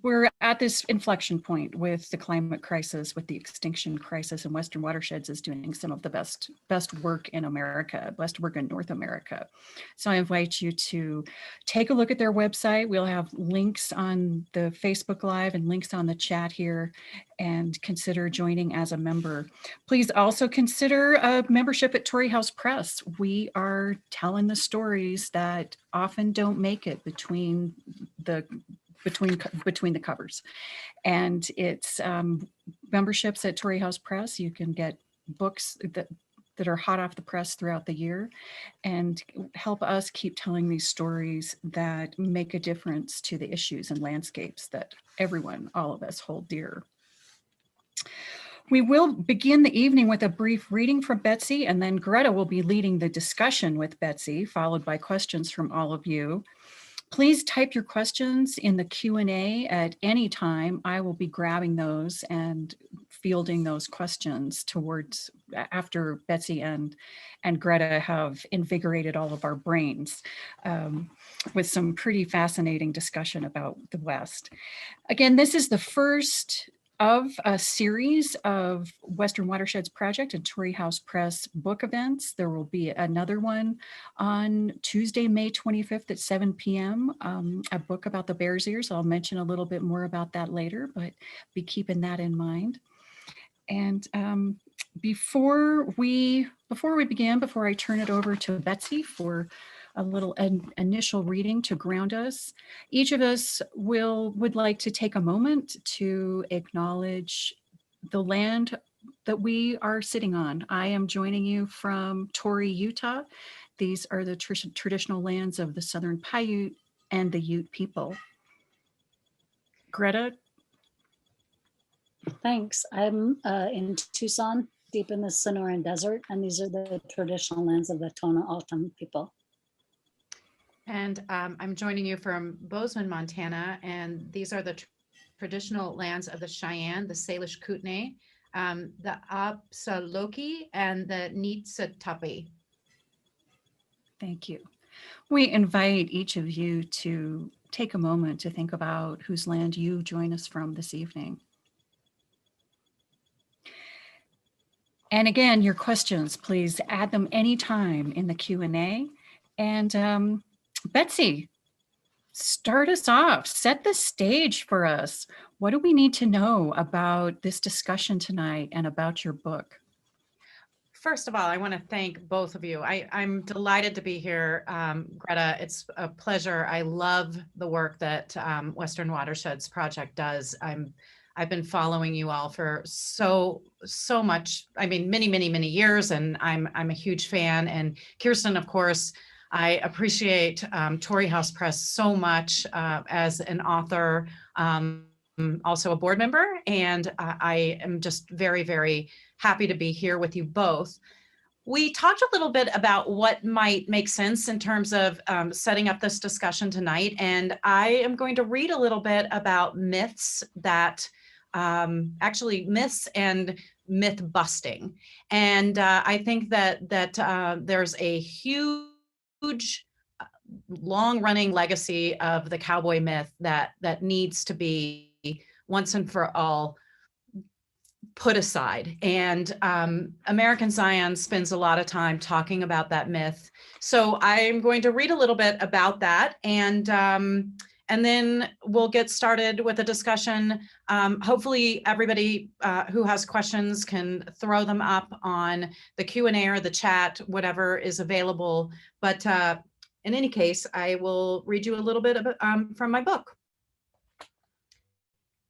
we're at this inflection point with the climate crisis, with the extinction crisis, and Western Watersheds is doing some of the best work in America, best work in North America. So I invite you to take a look at their website. We'll have links on the Facebook Live and links on the chat here, and consider joining as a member. Please also consider a membership at Torrey House Press. We are telling the stories that often don't make it between the covers, and it's memberships at Torrey House Press. You can get books that are hot off the press throughout the year, and help us keep telling these stories that make a difference to the issues and landscapes that everyone, all of us, hold dear. We will begin the evening with a brief reading from Betsy, and then Greta will be leading the discussion with Betsy, followed by questions from all of you. Please type your questions in the Q&A at any time. I will be grabbing those and fielding those questions towards after Betsy and Greta have invigorated all of our brains with some pretty fascinating discussion about the West. Again, this is the first of a series of Western Watersheds Project and Torrey House Press book events. There will be another one on Tuesday, May 25th at 7 p.m., a book about the Bears Ears. I'll mention a little bit more about that later, but be keeping that in mind. And before I turn it over to Betsy for a little initial reading to ground us, each of us would like to take a moment to acknowledge the land that we are sitting on. I am joining you from Torrey, Utah. These are the traditional lands of the Southern Paiute and the Ute people. Greta? Thanks. I'm in Tucson, deep in the Sonoran Desert, and these are the traditional lands of the Tohono O'odham people. And I'm joining you from Bozeman, Montana, and these are the traditional lands of the Cheyenne, the Salish Kootenai, the Apsaloki, and the Niitsitapi. Thank you. We invite each of you to take a moment to think about whose land you join us from this evening. And again, your questions, please add them anytime in the Q&A. And Betsy, start us off, set the stage for us. What do we need to know about this discussion tonight and about your book? First of all, I want to thank both of you. I'm delighted to be here, Greta. It's a pleasure. I love the work that Western Watersheds Project does. I've been following you all for so much. I mean, many years, and I'm a huge fan. And Kirsten, of course, I appreciate Torrey House Press so much as an author, also a board member, and I am just very happy to be here with you both. We talked a little bit about what might make sense in terms of setting up this discussion tonight, and I am going to read a little bit about myths that actually myths and myth busting. And I think that there's a huge long-running legacy of the cowboy myth that needs to be once and for all put aside. And American Science spends a lot of time talking about that myth. So I'm going to read a little bit about that, and then we'll get started with a discussion. Hopefully everybody who has questions can throw them up on the Q&A or the chat, whatever is available. But in any case, I will read you a little bit from my book.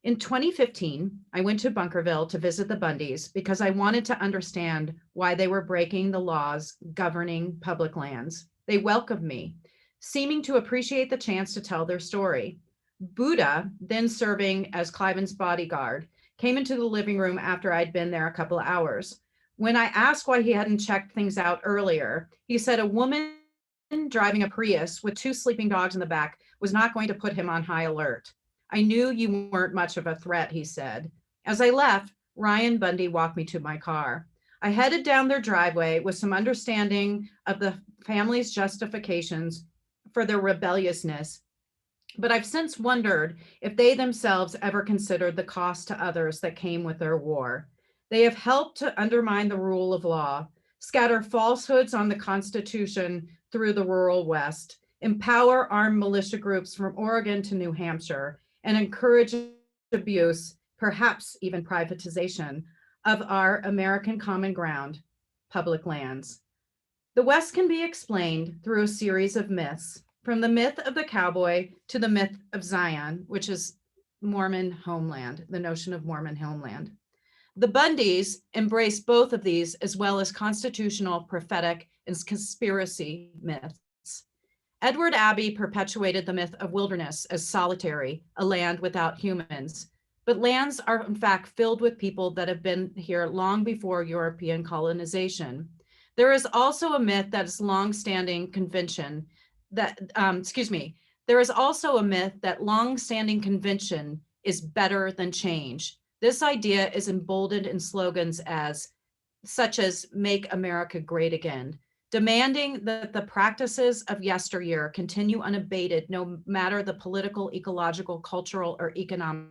In 2015, I went to Bunkerville to visit the Bundys because I wanted to understand why they were breaking the laws governing public lands. They welcomed me, seeming to appreciate the chance to tell their story. Buddha, then serving as Cliven's bodyguard, came into the living room after I'd been there a couple of hours. When I asked why he hadn't checked things out earlier, he said a woman driving a Prius with 2 sleeping dogs in the back was not going to put him on high alert. I knew you weren't much of a threat, he said. As I left, Ryan Bundy walked me to my car. I headed down their driveway with some understanding of the family's justifications for their rebelliousness But I've since wondered if they themselves ever considered the cost to others that came with their war. They have helped to undermine the rule of law, scatter falsehoods on the Constitution through the rural West, empower armed militia groups from Oregon to New Hampshire, and encourage abuse, perhaps even privatization, of our American common ground, public lands. The West can be explained through a series of myths, from the myth of the cowboy to the myth of Zion, which is Mormon homeland, the notion of Mormon homeland. The Bundys embrace both of these, as well as constitutional, prophetic, and conspiracy myths. Edward Abbey perpetuated the myth of wilderness as solitary, a land without humans. But lands are in fact filled with people that have been here long before European colonization. There is also a myth that is long-standing convention that, there is also a myth that long-standing convention is better than change. This idea is emboldened in slogans such as "Make America Great Again," demanding that the practices of yesteryear continue unabated, no matter the political, ecological, cultural, or economic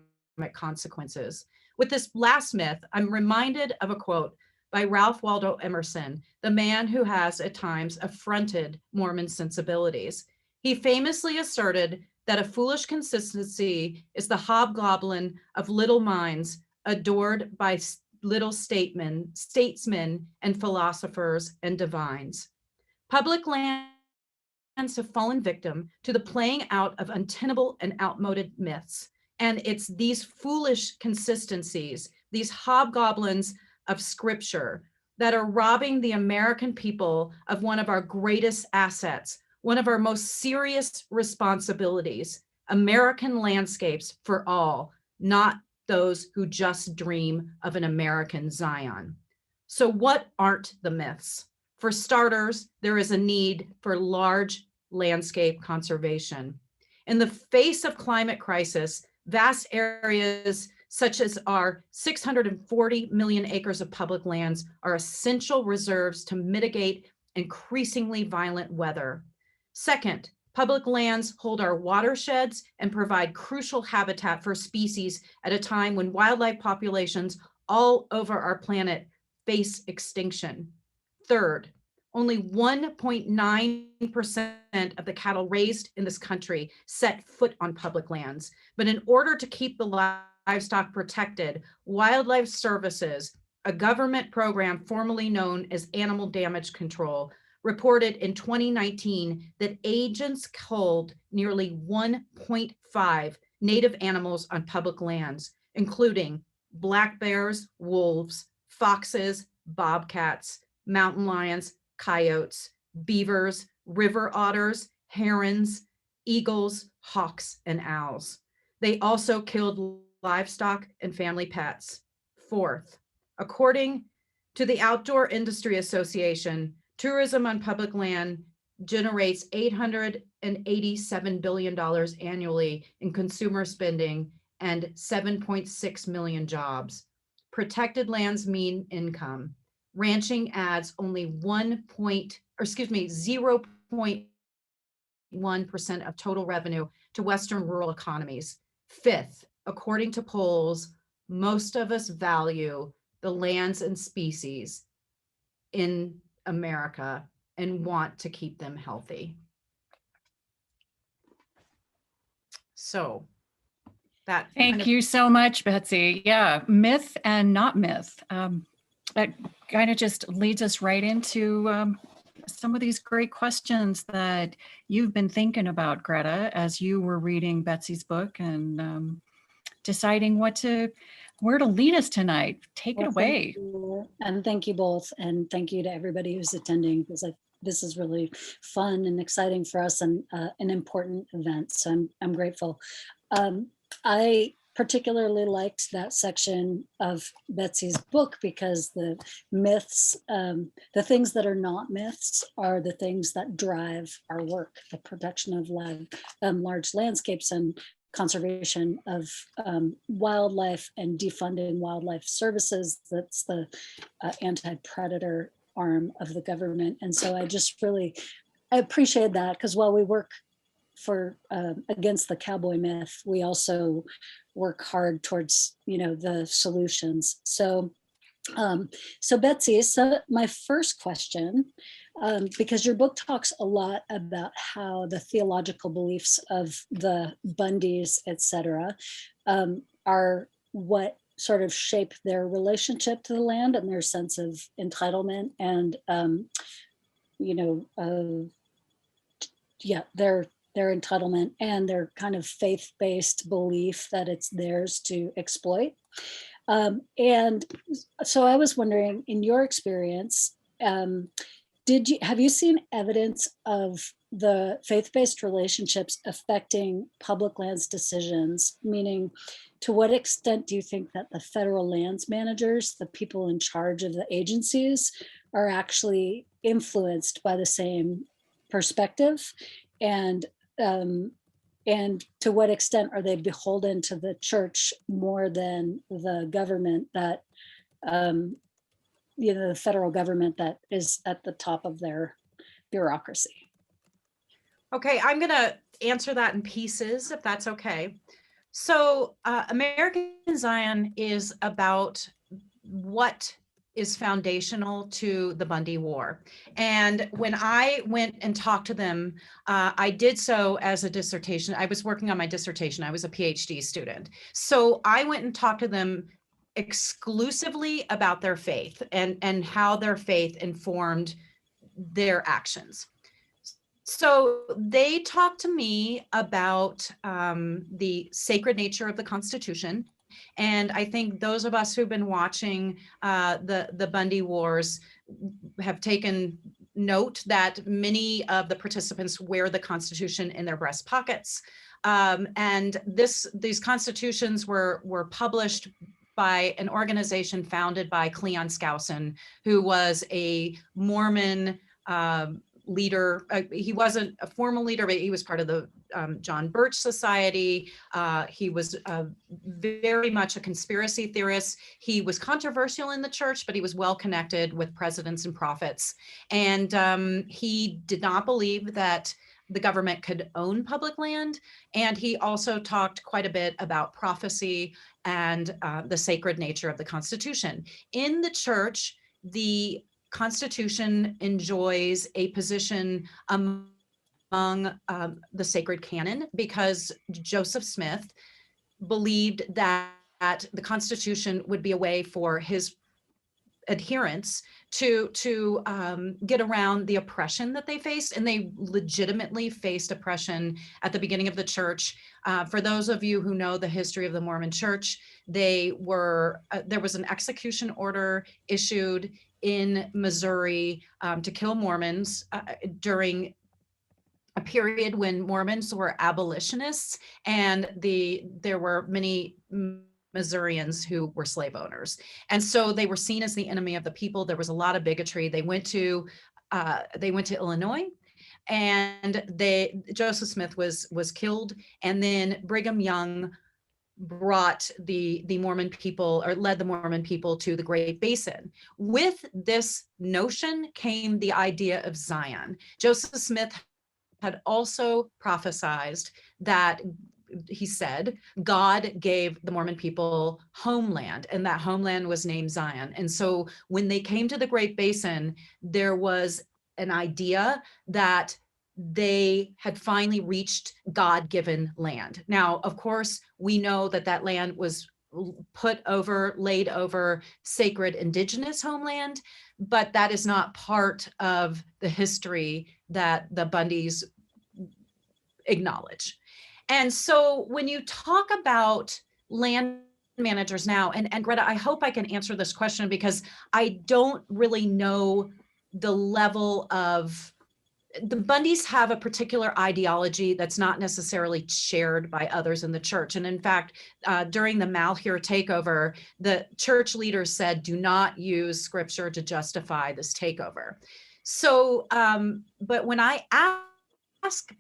consequences. With this last myth, I'm reminded of a quote by Ralph Waldo Emerson, the man who has at times affronted Mormon sensibilities. He famously asserted that a foolish consistency is the hobgoblin of little minds adored by little statesmen and philosophers and divines. Public lands have fallen victim to the playing out of untenable and outmoded myths. And it's these foolish consistencies, these hobgoblins of scripture, that are robbing the American people of one of our greatest assets, one of our most serious responsibilities: American landscapes for all, not those who just dream of an American Zion. So what aren't the myths? For starters, there is a need for large landscape conservation. In the face of climate crisis, vast areas such as our 640 million acres of public lands are essential reserves to mitigate increasingly violent weather. Second, public lands hold our watersheds and provide crucial habitat for species at a time when wildlife populations all over our planet face extinction. Third, only 1.9% of the cattle raised in this country set foot on public lands. But in order to keep the livestock protected, Wildlife Services, a government program formerly known as Animal Damage Control, reported in 2019 that agents culled nearly 1.5 native animals on public lands, including black bears, wolves, foxes, bobcats, mountain lions, coyotes, beavers, river otters, herons, eagles, hawks, and owls. They also killed livestock and family pets. Fourth, according to the Outdoor Industry Association, tourism on public land generates $887 billion annually in consumer spending and 7.6 million jobs. Protected lands mean income. Ranching adds only 0.1% of total revenue to Western rural economies. Fifth, according to polls, most of us value the lands and species in America and want to keep them healthy. So that Thank you so much, Betsy. Yeah, myth and not myth. That kind of just leads us right into some of these great questions that you've been thinking about, Greta, as you were reading Betsy's book and deciding where to lead us tonight. Take it away. And thank you both. And thank you to everybody who's attending, because this is really fun and exciting for us and an important event. So I'm grateful. I particularly liked that section of Betsy's book because the myths, the things that are not myths are the things that drive our work, the protection of large landscapes and conservation of wildlife and defunding wildlife services. That's the anti-predator arm of the government. And so I appreciate that, because while we work for against the cowboy myth, we also work hard towards, the solutions. So Betsy, so my first question, because your book talks a lot about how the theological beliefs of the Bundys, et cetera, are what sort of shape their relationship to the land and their sense of entitlement and, their entitlement and their kind of faith-based belief that it's theirs to exploit. And so I was wondering, in your experience, have you seen evidence of the faith-based relationships affecting public lands decisions? Meaning, to what extent do you think that the federal lands managers, the people in charge of the agencies, are actually influenced by the same perspective? And to what extent are they beholden to the church more than the government that, the federal government that is at the top of their bureaucracy? Okay, I'm going to answer that in pieces, if that's okay. So American Zion is about what is foundational to the Bundy War. And when I went and talked to them, I did so as a dissertation. I was working on my dissertation. I was a PhD student. So I went and talked to them exclusively about their faith and how their faith informed their actions. So they talked to me about the sacred nature of the Constitution. And I think those of us who've been watching the Bundy Wars have taken note that many of the participants wear the Constitution in their breast pockets. And these constitutions were published by an organization founded by Cleon Skousen, who was a Mormon leader. He wasn't a formal leader, but he was part of the John Birch Society. He was very much a conspiracy theorist. He was controversial in the church, but he was well connected with presidents and prophets. And he did not believe that the government could own public land. And he also talked quite a bit about prophecy and the sacred nature of the Constitution. In the church, the Constitution enjoys a position among the sacred canon because Joseph Smith believed that the Constitution would be a way for his adherents to get around the oppression that they faced, and they legitimately faced oppression at the beginning of the church. For those of you who know the history of the Mormon Church, there was an execution order issued in Missouri to kill Mormons during a period when Mormons were abolitionists, and there were many Missourians who were slave owners. And so they were seen as the enemy of the people. There was a lot of bigotry. They went to Illinois, and Joseph Smith was killed. And then Brigham Young brought the Mormon people, or led the Mormon people, to the Great Basin. With this notion came the idea of Zion. Joseph Smith had also prophesied that, he said, God gave the Mormon people homeland, and that homeland was named Zion. And so when they came to the Great Basin, there was an idea that they had finally reached God-given land. Now, of course, we know that land was laid over sacred indigenous homeland, but that is not part of the history that the Bundys acknowledge. And so when you talk about land managers now, and Greta, I hope I can answer this question because I don't really know the level of, the Bundys have a particular ideology that's not necessarily shared by others in the church. And in fact, during the Malheur takeover, the church leaders said, do not use scripture to justify this takeover. So, but when I ask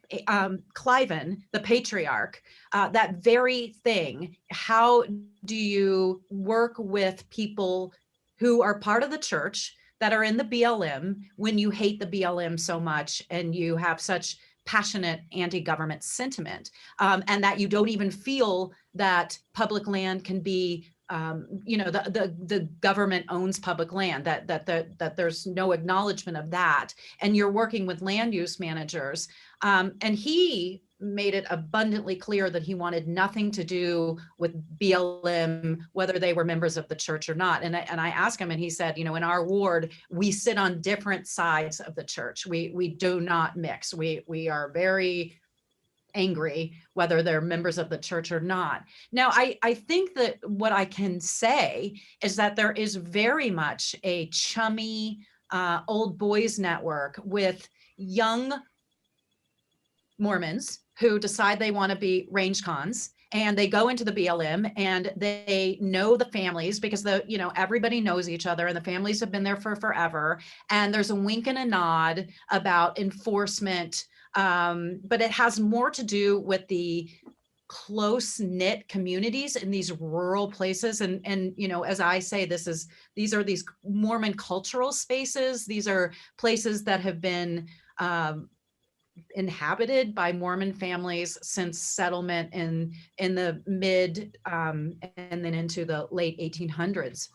Cliven, the patriarch, that very thing, how do you work with people who are part of the church that are in the BLM when you hate the BLM so much and you have such passionate anti-government sentiment, and that you don't even feel that public land can be, the government owns public land, that there's no acknowledgement of that. And you're working with land use managers. And he made it abundantly clear that he wanted nothing to do with BLM, whether they were members of the church or not. And I asked him, and he said, in our ward, we sit on different sides of the church. We do not mix. We are very angry whether they're members of the church or not. Now, I think that what I can say is that there is very much a chummy old boys network with young Mormons who decide they want to be range cons, and they go into the BLM and they know the families because everybody knows each other and the families have been there for forever. And there's a wink and a nod about enforcement, but it has more to do with the close-knit communities in these rural places. And as I say, these are these Mormon cultural spaces. These are places that have been inhabited by Mormon families since settlement in the mid and then into the late 1800s.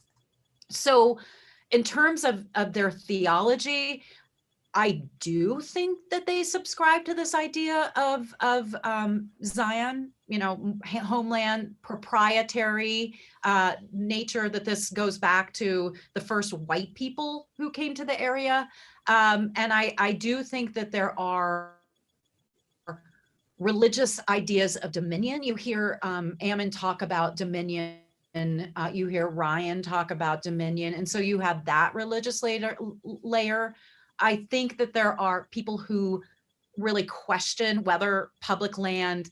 So in terms of their theology, I do think that they subscribe to this idea of Zion, homeland, proprietary nature, that this goes back to the first white people who came to the area. And I do think that there are religious ideas of dominion. You hear Ammon talk about dominion, and you hear Ryan talk about dominion. And so you have that religious layer. I think that there are people who really question whether public land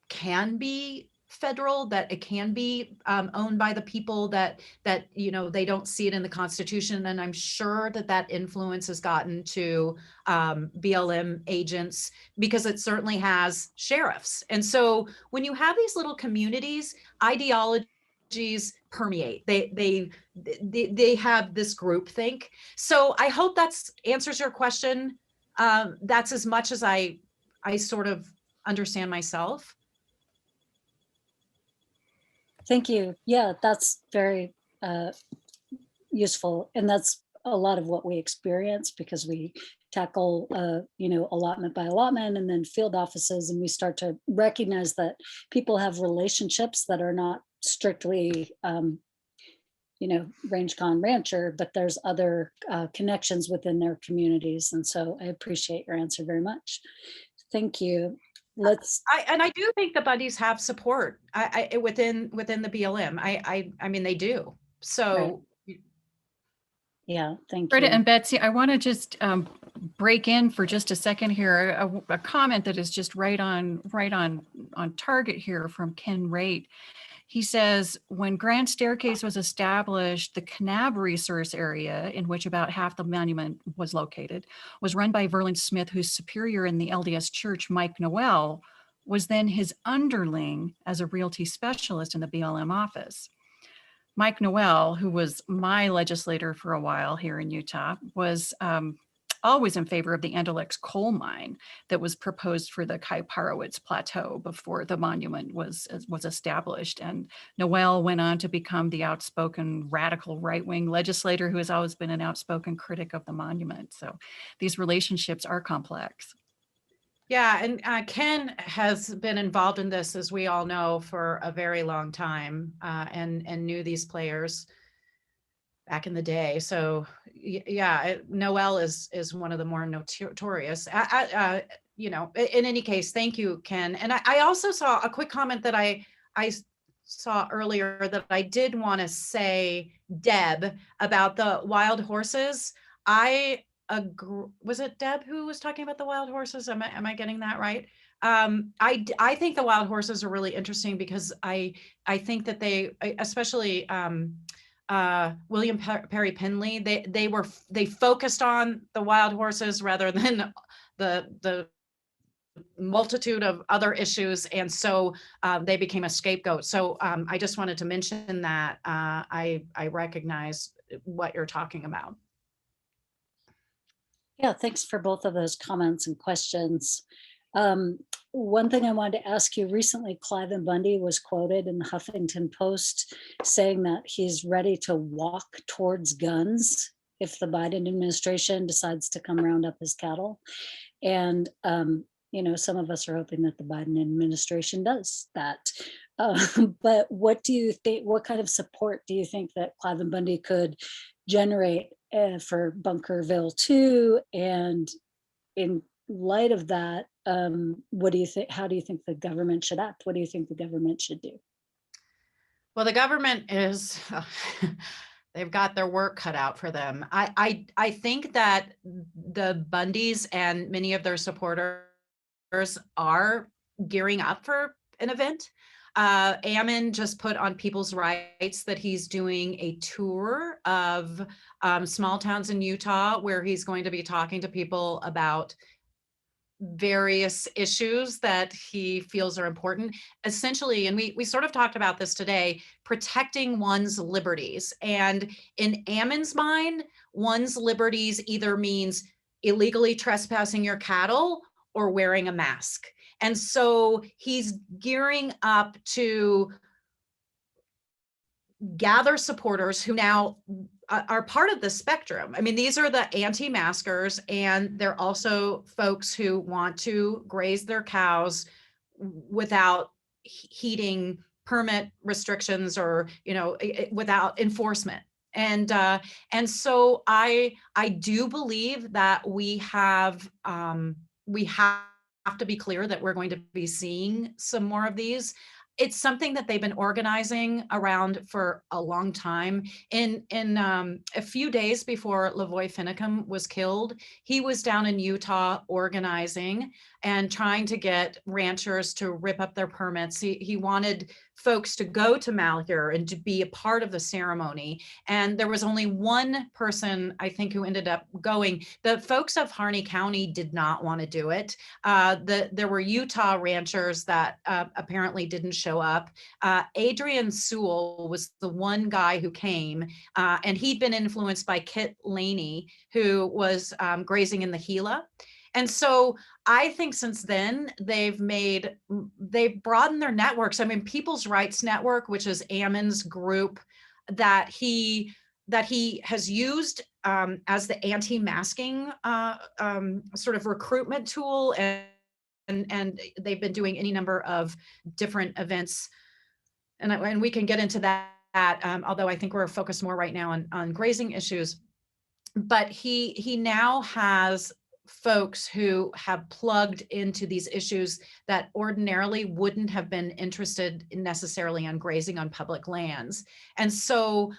can be federal, that it can be owned by the people, that they don't see it in the Constitution. And I'm sure that influence has gotten to BLM agents, because it certainly has sheriffs. And so when you have these little communities, ideologies permeate. They have this groupthink. So I hope that answers your question. That's as much as I sort of understand myself. Thank you. Yeah, that's very useful. And that's a lot of what we experience, because we tackle, allotment by allotment and then field offices. And we start to recognize that people have relationships that are not strictly, range con rancher, but there's other connections within their communities. And so I appreciate your answer very much. Thank you. I do think the buddies have support within the BLM. I mean, they do. So right. Yeah, thank Greta you. and Betsy, I want to just break in for just a second here. A comment that is just right on target here from Ken Raitt. He says, when Grand Staircase was established, the Kanab resource area, in which about half the monument was located, was run by Verlin Smith, whose superior in the LDS Church, Mike Noel, was then his underling as a realty specialist in the BLM office. Mike Noel, who was my legislator for a while here in Utah, was always in favor of the Andalex coal mine that was proposed for the Kaiparowitz Plateau before the monument was established. And Noel went on to become the outspoken radical right-wing legislator who has always been an outspoken critic of the monument. So these relationships are complex. Yeah, and Ken has been involved in this, as we all know, for a very long time, and knew these players back in the day. So yeah, Noel is one of the more notorious. In any case, thank you, Ken. And I also saw a quick comment that I saw earlier that I did want to say, Deb, about the wild horses. Was it Deb who was talking about the wild horses? Am I getting that right? I think the wild horses are really interesting, because I think that they, especially William Perry Penley, they focused on the wild horses rather than the multitude of other issues, and so they became a scapegoat. So I just wanted to mention that I recognize what you're talking about. Yeah, thanks for both of those comments and questions. Um, One thing I wanted to ask you, recently Cliven Bundy was quoted in the Huffington Post saying that he's ready to walk towards guns if the Biden administration decides to come round up his cattle. And, some of us are hoping that the Biden administration does that. But what do you think, what kind of support do you think that Cliven Bundy could generate for Bunkerville 2? And in light of that, what do you think? How do you think the government should act? What do you think the government should do? Well, the government is, they've got their work cut out for them. I think that the Bundys and many of their supporters are gearing up for an event. Ammon just put on People's Rights that he's doing a tour of small towns in Utah where he's going to be talking to people about various issues that he feels are important. Essentially, and we sort of talked about this today, protecting one's liberties. And in Ammon's mind, one's liberties either means illegally trespassing your cattle or wearing a mask. And so he's gearing up to gather supporters who now are part of the spectrum. I mean, these are the anti-maskers, and they're also folks who want to graze their cows without heeding permit restrictions or, without enforcement. And so I do believe that we have to be clear that we're going to be seeing some more of these. It's something that they've been organizing around for a long time. In a few days before Lavoy Finicum was killed, he was down in Utah organizing and trying to get ranchers to rip up their permits. He wanted folks to go to Malheur and to be a part of the ceremony. And there was only one person, I think, who ended up going. The folks of Harney County did not want to do it. There were Utah ranchers that apparently didn't show up. Adrian Sewell was the one guy who came, and he'd been influenced by Kit Laney, who was grazing in the Gila. And so I think since then they've broadened their networks. I mean, People's Rights Network, which is Ammon's group that he has used as the anti-masking sort of recruitment tool, and they've been doing any number of different events, and we can get into that. Although I think we're focused more right now on grazing issues, but he now has folks who have plugged into these issues that ordinarily wouldn't have been interested necessarily on grazing on public lands. And so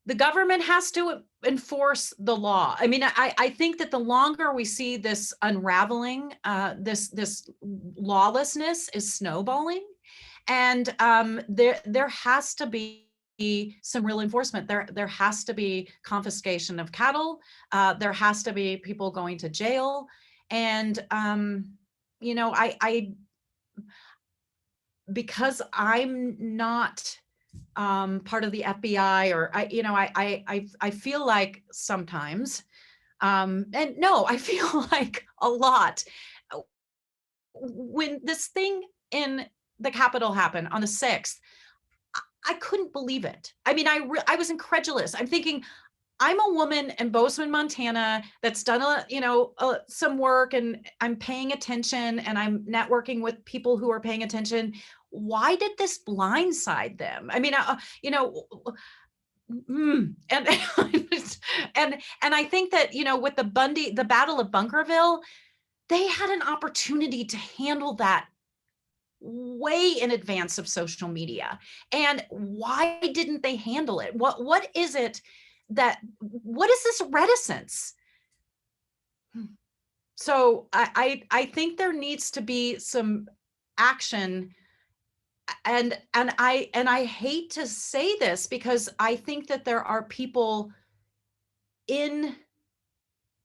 the government has to enforce the law. I mean, I think that the longer we see this unraveling, this lawlessness is snowballing, and there has to be some real enforcement. There has to be confiscation of cattle. There has to be people going to jail. And I because I'm not part of the FBI, or I feel like sometimes, and no, I feel like a lot, when this thing in the Capitol happened on the 6th, I couldn't believe it. I mean, I was incredulous. I'm thinking, I'm a woman in Bozeman, Montana, that's done some work, and I'm paying attention, and I'm networking with people who are paying attention. Why did this blindside them? I mean, and and I think that, with the Battle of Bunkerville, they had an opportunity to handle that way in advance of social media. And why didn't they handle it? What is it what is this reticence? So I think there needs to be some action. And I hate to say this, because I think that there are people in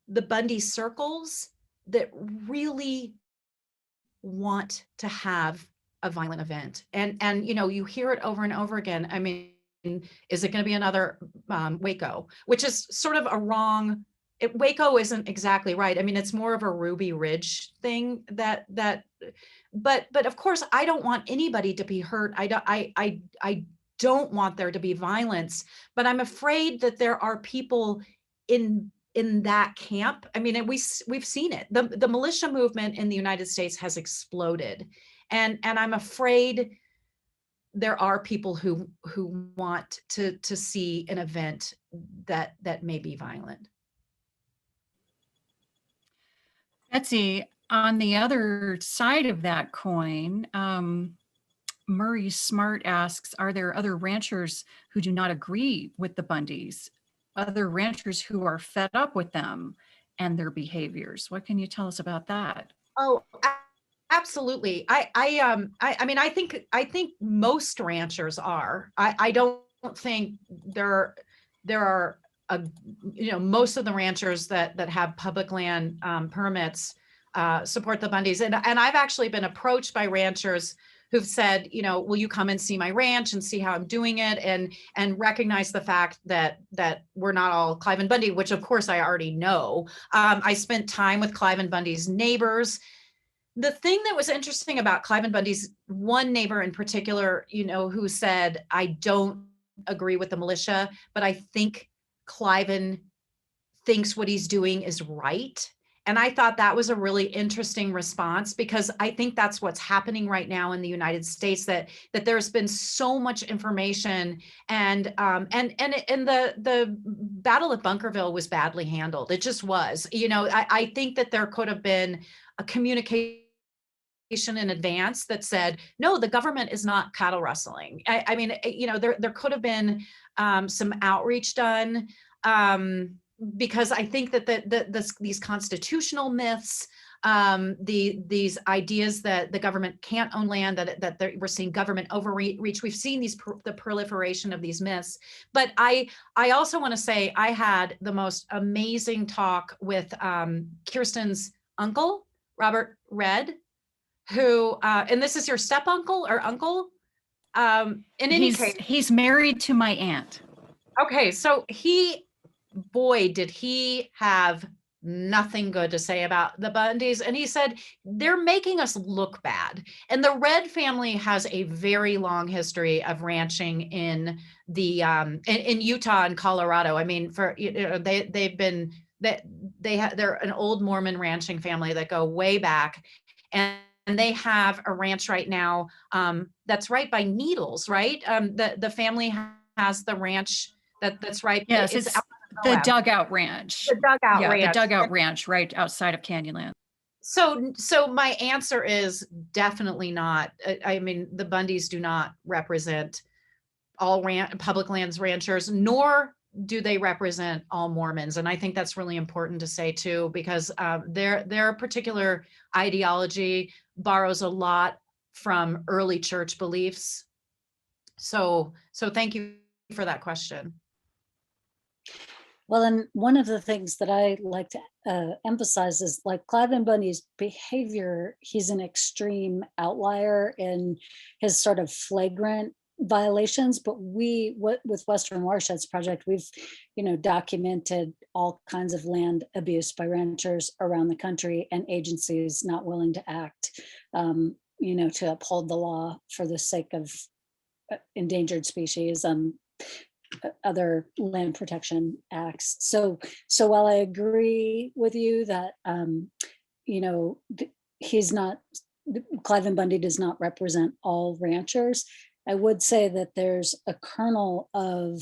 the Bundy circles that really want to have a violent event. And you hear it over and over again. I mean, is it going to be another Waco, which is sort of a wrong Waco isn't exactly right. I mean, it's more of a Ruby Ridge thing but of course, I don't want anybody to be hurt. I don't want there to be violence, but I'm afraid that there are people in that camp. I mean, we've seen it. The militia movement in the United States has exploded, and I'm afraid there are people who want to see an event that may be violent. Betsy, on the other side of that coin, Murray Smart asks, are there other ranchers who do not agree with the Bundys? Other ranchers who are fed up with them and their behaviors? What can you tell us about that? Oh, absolutely. I mean, I think most ranchers are. I don't think there are most of the ranchers that have public land permits support the Bundys, and I've actually been approached by ranchers who've said, will you come and see my ranch and see how I'm doing it, and recognize the fact that we're not all Clive and Bundy, which of course I already know. I spent time with Clive and Bundy's neighbors. The thing that was interesting about Clive and Bundy's one neighbor in particular, who said, I don't agree with the militia, but I think Cliven thinks what he's doing is right. And I thought that was a really interesting response, because I think that's what's happening right now in the United States, that there's been so much information, and the battle at Bunkerville was badly handled. It just was. I think that there could have been a communication in advance that said, no, the government is not cattle rustling. I mean, there could have been some outreach done, because I think that these constitutional myths, these ideas that the government can't own land, that we're seeing government overreach. We've seen the proliferation of these myths. But I also want to say I had the most amazing talk with Kirsten's uncle, Robert Red, who, and this is your step uncle or uncle. In any case, he's married to my aunt. Okay, so boy, did he have nothing good to say about the Bundys. And he said, they're making us look bad. And the Red family has a very long history of ranching in the in Utah and Colorado. I mean, they're an old Mormon ranching family that go way back. And they have a ranch right now that's right by Needles, right? The family has the ranch that's right. Yes, it's the Dugout Ranch. The Dugout Ranch. The Dugout Ranch right outside of Canyonland. So my answer is definitely not. I mean, the Bundys do not represent all public lands ranchers, nor do they represent all Mormons. And I think that's really important to say too, because their particular ideology borrows a lot from early church beliefs. So thank you for that question. Well, and one of the things that I like to emphasize is, like, Clive and Bundy's behavior, he's an extreme outlier in his sort of flagrant violations, but with Western Watersheds Project, we've documented all kinds of land abuse by ranchers around the country, and agencies not willing to act to uphold the law for the sake of endangered species, other land protection acts. So while I agree with you that Clive and Bundy does not represent all ranchers, I would say that there's a kernel of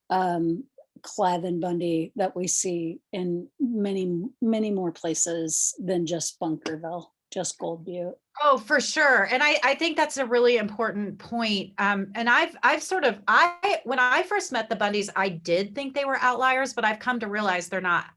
Clive and Bundy that we see in many, many more places than just Bunkerville, just Gold Butte. Oh, for sure. And I think that's a really important point. And when I first met the Bundys, I did think they were outliers, but I've come to realize they're not.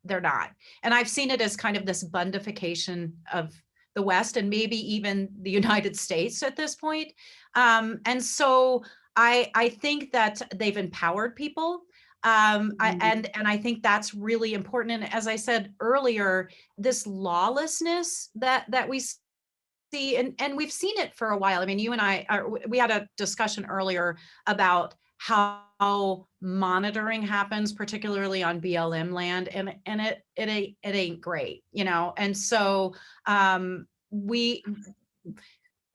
And I've seen it as kind of this Bundification of the West, and maybe even the United States at this point. And so I think that they've empowered people. And I think that's really important. And as I said earlier, this lawlessness that we see, and we've seen it for a while. I mean, you and we had a discussion earlier about how monitoring happens, particularly on BLM land, and it ain't great, you know. And so we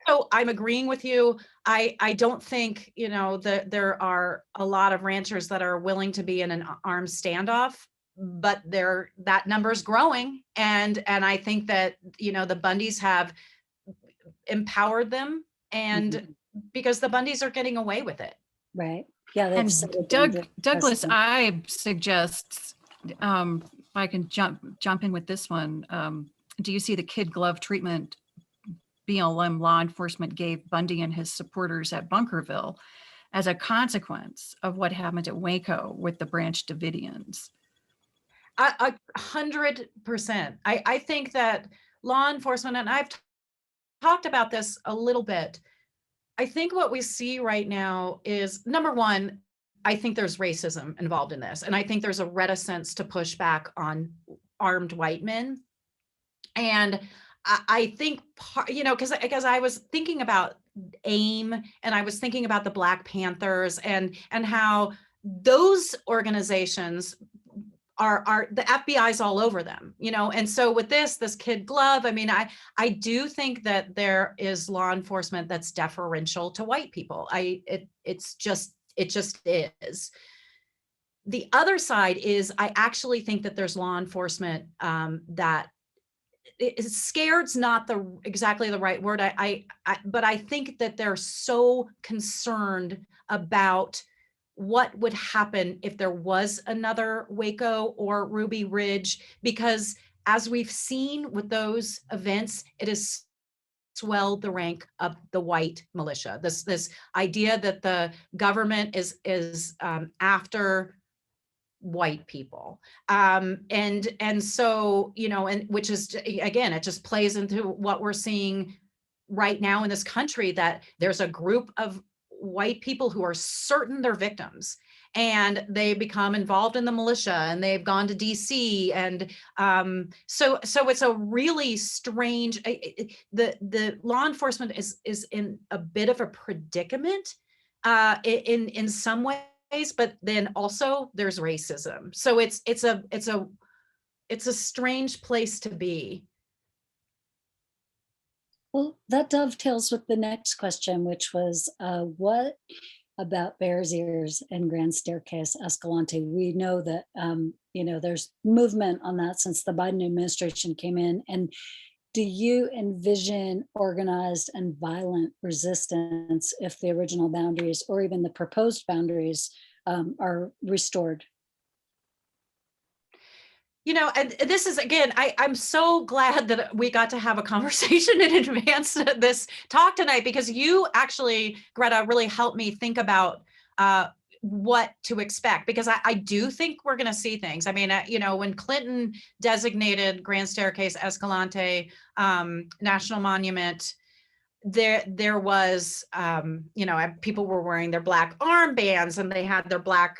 so I'm agreeing with you. I don't think, you know, that there are a lot of ranchers that are willing to be in an armed standoff, but that number is growing. And I think that, you know, the Bundys have empowered them, and Mhm. because the Bundys are getting away with it. Right. Yeah, they've And set a dangerous Douglas, precedent. I suggest, if I can jump in with this one. Do you see the kid glove treatment BLM law enforcement gave Bundy and his supporters at Bunkerville as a consequence of what happened at Waco with the Branch Davidians? 100%. I think that law enforcement, and I've talked about this a little bit. I think what we see right now is, number one, I think there's racism involved in this. And I think there's a reticence to push back on armed white men. And I think, you know, because I was thinking about AIM, and I was thinking about the Black Panthers, and how those organizations are the FBI's all over them, you know. And so with this kid glove, I mean, I do think that there is law enforcement that's deferential to white people. It just is. The other side is, I actually think that there's law enforcement that scared's not exactly the right word. But I think that they're so concerned about what would happen if there was another Waco or Ruby Ridge, because as we've seen with those events, it has swelled the rank of the white militia. This idea that the government is after white people, and so, you know, and which is, again, it just plays into what we're seeing right now in this country, that there's a group of white people who are certain they're victims, and they become involved in the militia, and they've gone to DC, and so it's a really strange, the law enforcement is in a bit of a predicament in some ways, but then also there's racism. So it's a strange place to be. Well, that dovetails with the next question, which was what about Bears Ears and Grand Staircase Escalante? We know that, you know, there's movement on that since the Biden administration came in. And do you envision organized and violent resistance if the original boundaries or even the proposed boundaries are restored? You know, and this is, again, I'm so glad that we got to have a conversation in advance of this talk tonight, because you actually, Greta, really helped me think about what to expect, because I do think we're going to see things. I mean, you know, when Clinton designated Grand Staircase Escalante National Monument, there was, you know, people were wearing their black armbands, and they had their black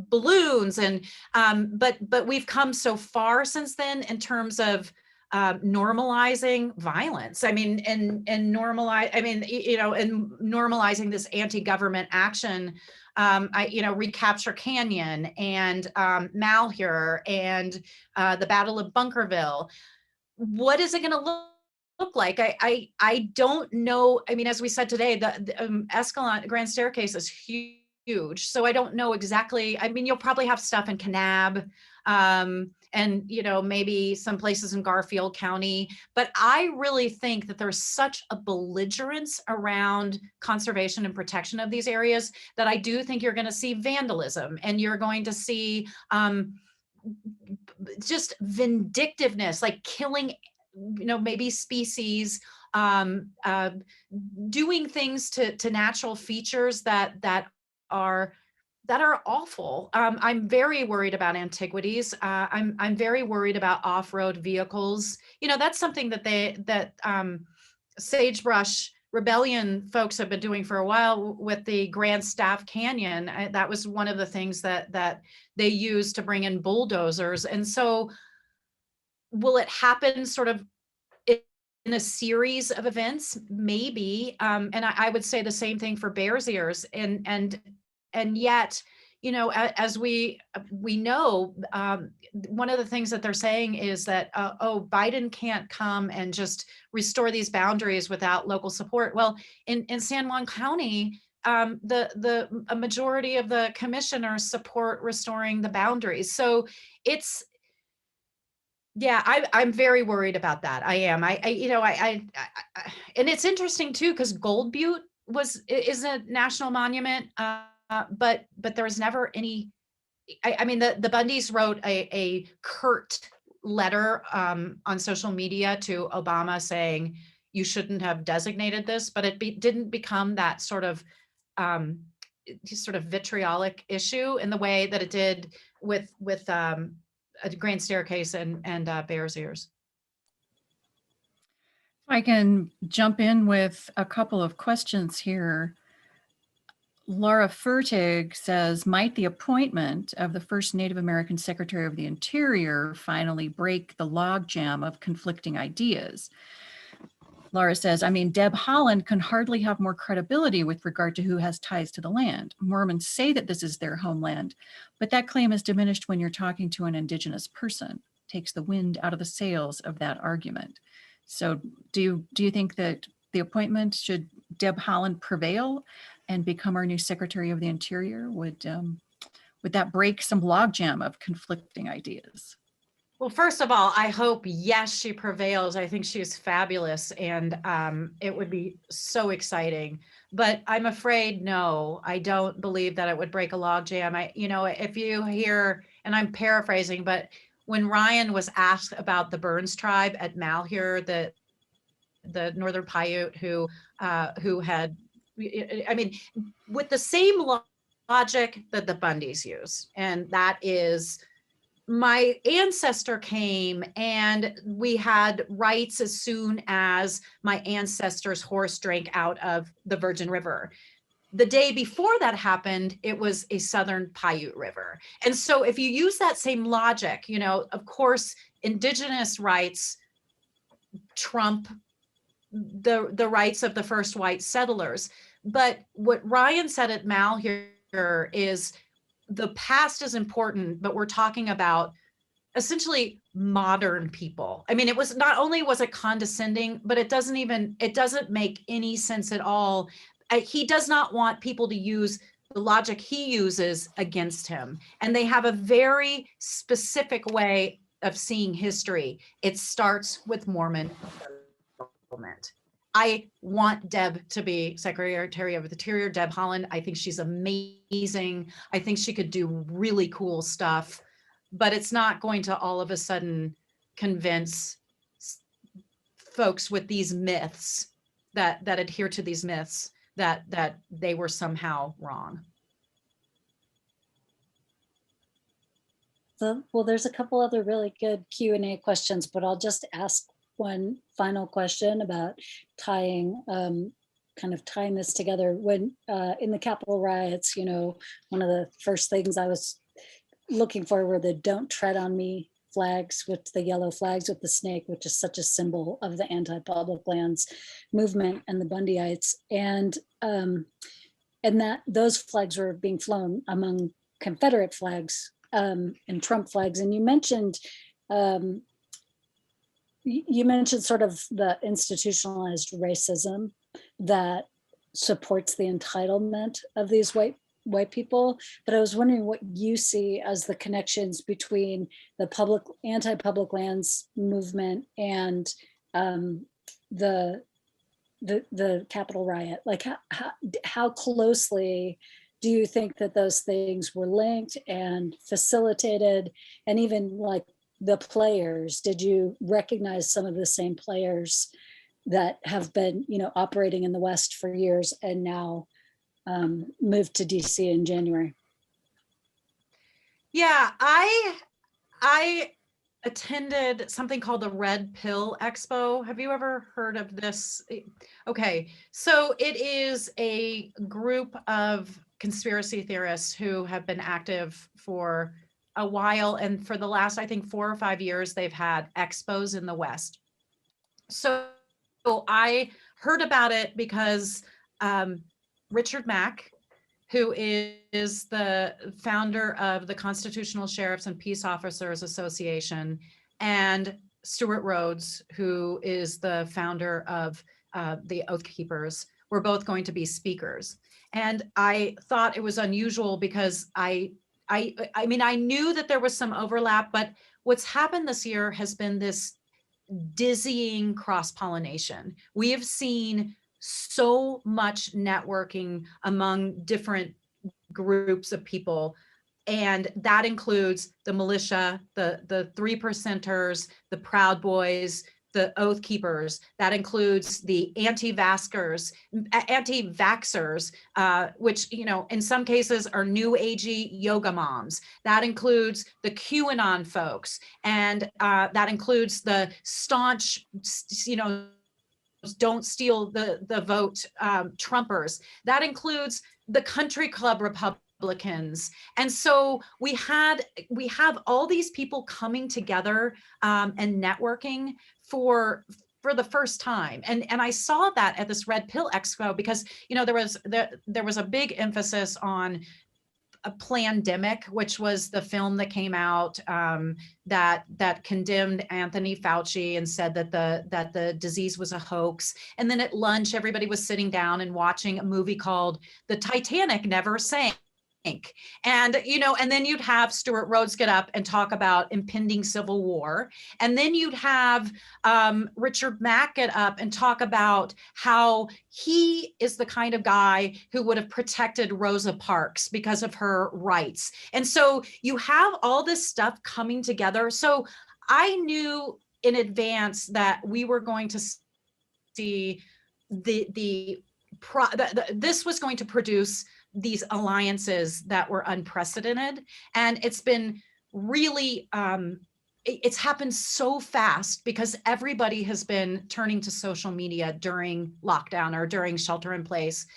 balloons, and but we've come so far since then in terms of normalizing violence. I mean, and normalize, I mean, you know, and normalizing this anti-government action. You know, Recapture Canyon, and Malheur, and the Battle of Bunkerville. What is it going to look like? I don't know. I mean, as we said today, the Escalante Grand Staircase is huge, so I don't know exactly. I mean, you'll probably have stuff in Kanab, and, you know, maybe some places in Garfield County, but I really think that there's such a belligerence around conservation and protection of these areas that I do think you're going to see vandalism, and you're going to see just vindictiveness, like killing, you know, maybe species, doing things to natural features that are awful. I'm very worried about antiquities. I'm very worried about off-road vehicles. You know, that's something that Sagebrush Rebellion folks have been doing for a while with the Grand Staff Canyon. That was one of the things that they used to bring in bulldozers. And so will it happen sort of a series of events, maybe, and I would say the same thing for Bears Ears, and yet, you know, as we know, one of the things that they're saying is that, oh, Biden can't come and just restore these boundaries without local support. Well, in San Juan County, a majority of the commissioners support restoring the boundaries. So it's, yeah, I'm very worried about that. I am. You know, and it's interesting too, because Gold Butte is a national monument, but there was never any. I mean, the Bundys wrote a curt letter on social media to Obama saying you shouldn't have designated this, but it didn't become that sort of vitriolic issue in the way that it did with a Grand Staircase and Bears Ears. I can jump in with a couple of questions here. Laura Fertig says, might the appointment of the first Native American Secretary of the Interior finally break the logjam of conflicting ideas? Laura says, I mean, Deb Haaland can hardly have more credibility with regard to who has ties to the land. Mormons say that this is their homeland, but that claim is diminished when you're talking to an Indigenous person. Takes the wind out of the sails of that argument. So do you think that the appointment, should Deb Haaland prevail and become our new Secretary of the Interior, would that break some logjam of conflicting ideas? Well, first of all, I hope, yes, she prevails. I think she is fabulous, and it would be so exciting. But I'm afraid, no, I don't believe that it would break a logjam. You know, if you hear, and I'm paraphrasing, but when Ryan was asked about the Burns tribe at Malheur, the Northern Paiute who had, I mean, with the same logic that the Bundys use, and that is, my ancestor came and we had rights as soon as my ancestor's horse drank out of the Virgin River. The day before that happened, it was a Southern Paiute River. And so if you use that same logic, you know, of course, Indigenous rights trump the rights of the first white settlers. But what Ryan said at Malheur is, the past is important, but we're talking about essentially modern people. I mean, it was, not only was it condescending, but it doesn't make any sense at all. He does not want people to use the logic he uses against him. And they have a very specific way of seeing history. It starts with Mormon settlement. I want Deb to be Secretary of the Interior, Deb Haaland. I think she's amazing. I think she could do really cool stuff, but it's not going to all of a sudden convince folks with these myths that adhere to these myths that they were somehow wrong. Well, there's a couple other really good Q&A questions, but I'll just ask one final question about tying this together. When in the Capitol riots, you know, one of the first things I was looking for were the "Don't Tread on Me" flags, with the yellow flags with the snake, which is such a symbol of the anti-public lands movement and the Bundyites, and that those flags were being flown among Confederate flags and Trump flags. And you mentioned sort of the institutionalized racism that supports the entitlement of these white people, but I was wondering what you see as the connections between the anti-public lands movement and the Capitol riot. Like how closely do you think that those things were linked and facilitated? And even like the players, did you recognize some of the same players that have been, you know, operating in the West for years and now moved to DC in January? Yeah, I attended something called the Red Pill Expo. Have you ever heard of this? Okay, so it is a group of conspiracy theorists who have been active for a while, and for the last, I think, 4 or 5 years, they've had expos in the West. So I heard about it because Richard Mack, who is the founder of the Constitutional Sheriffs and Peace Officers Association, and Stuart Rhodes, who is the founder of the Oath Keepers, were both going to be speakers. And I thought it was unusual because I mean, I knew that there was some overlap, but what's happened this year has been this dizzying cross-pollination. We have seen so much networking among different groups of people, and that includes the militia, the 3%ers, the Proud Boys, the Oath Keepers. That includes the anti-vaxxers, which, you know, in some cases are new agey yoga moms. That includes the QAnon folks, and that includes the staunch, you know, don't steal the vote Trumpers. That includes the country club Republicans. And so we have all these people coming together and networking for the first time. And I saw that at this Red Pill Expo because, you know, there was a big emphasis on a Plandemic, which was the film that came out that condemned Anthony Fauci and said that the disease was a hoax. And then at lunch, everybody was sitting down and watching a movie called The Titanic Never Sank. And, you know, and then you'd have Stuart Rhodes get up and talk about impending civil war. And then you'd have Richard Mack get up and talk about how he is the kind of guy who would have protected Rosa Parks because of her rights. And so you have all this stuff coming together. So I knew in advance that we were going to see this was going to produce these alliances that were unprecedented. And it's been really, it's happened so fast because everybody has been turning to social media during lockdown or during shelter in place.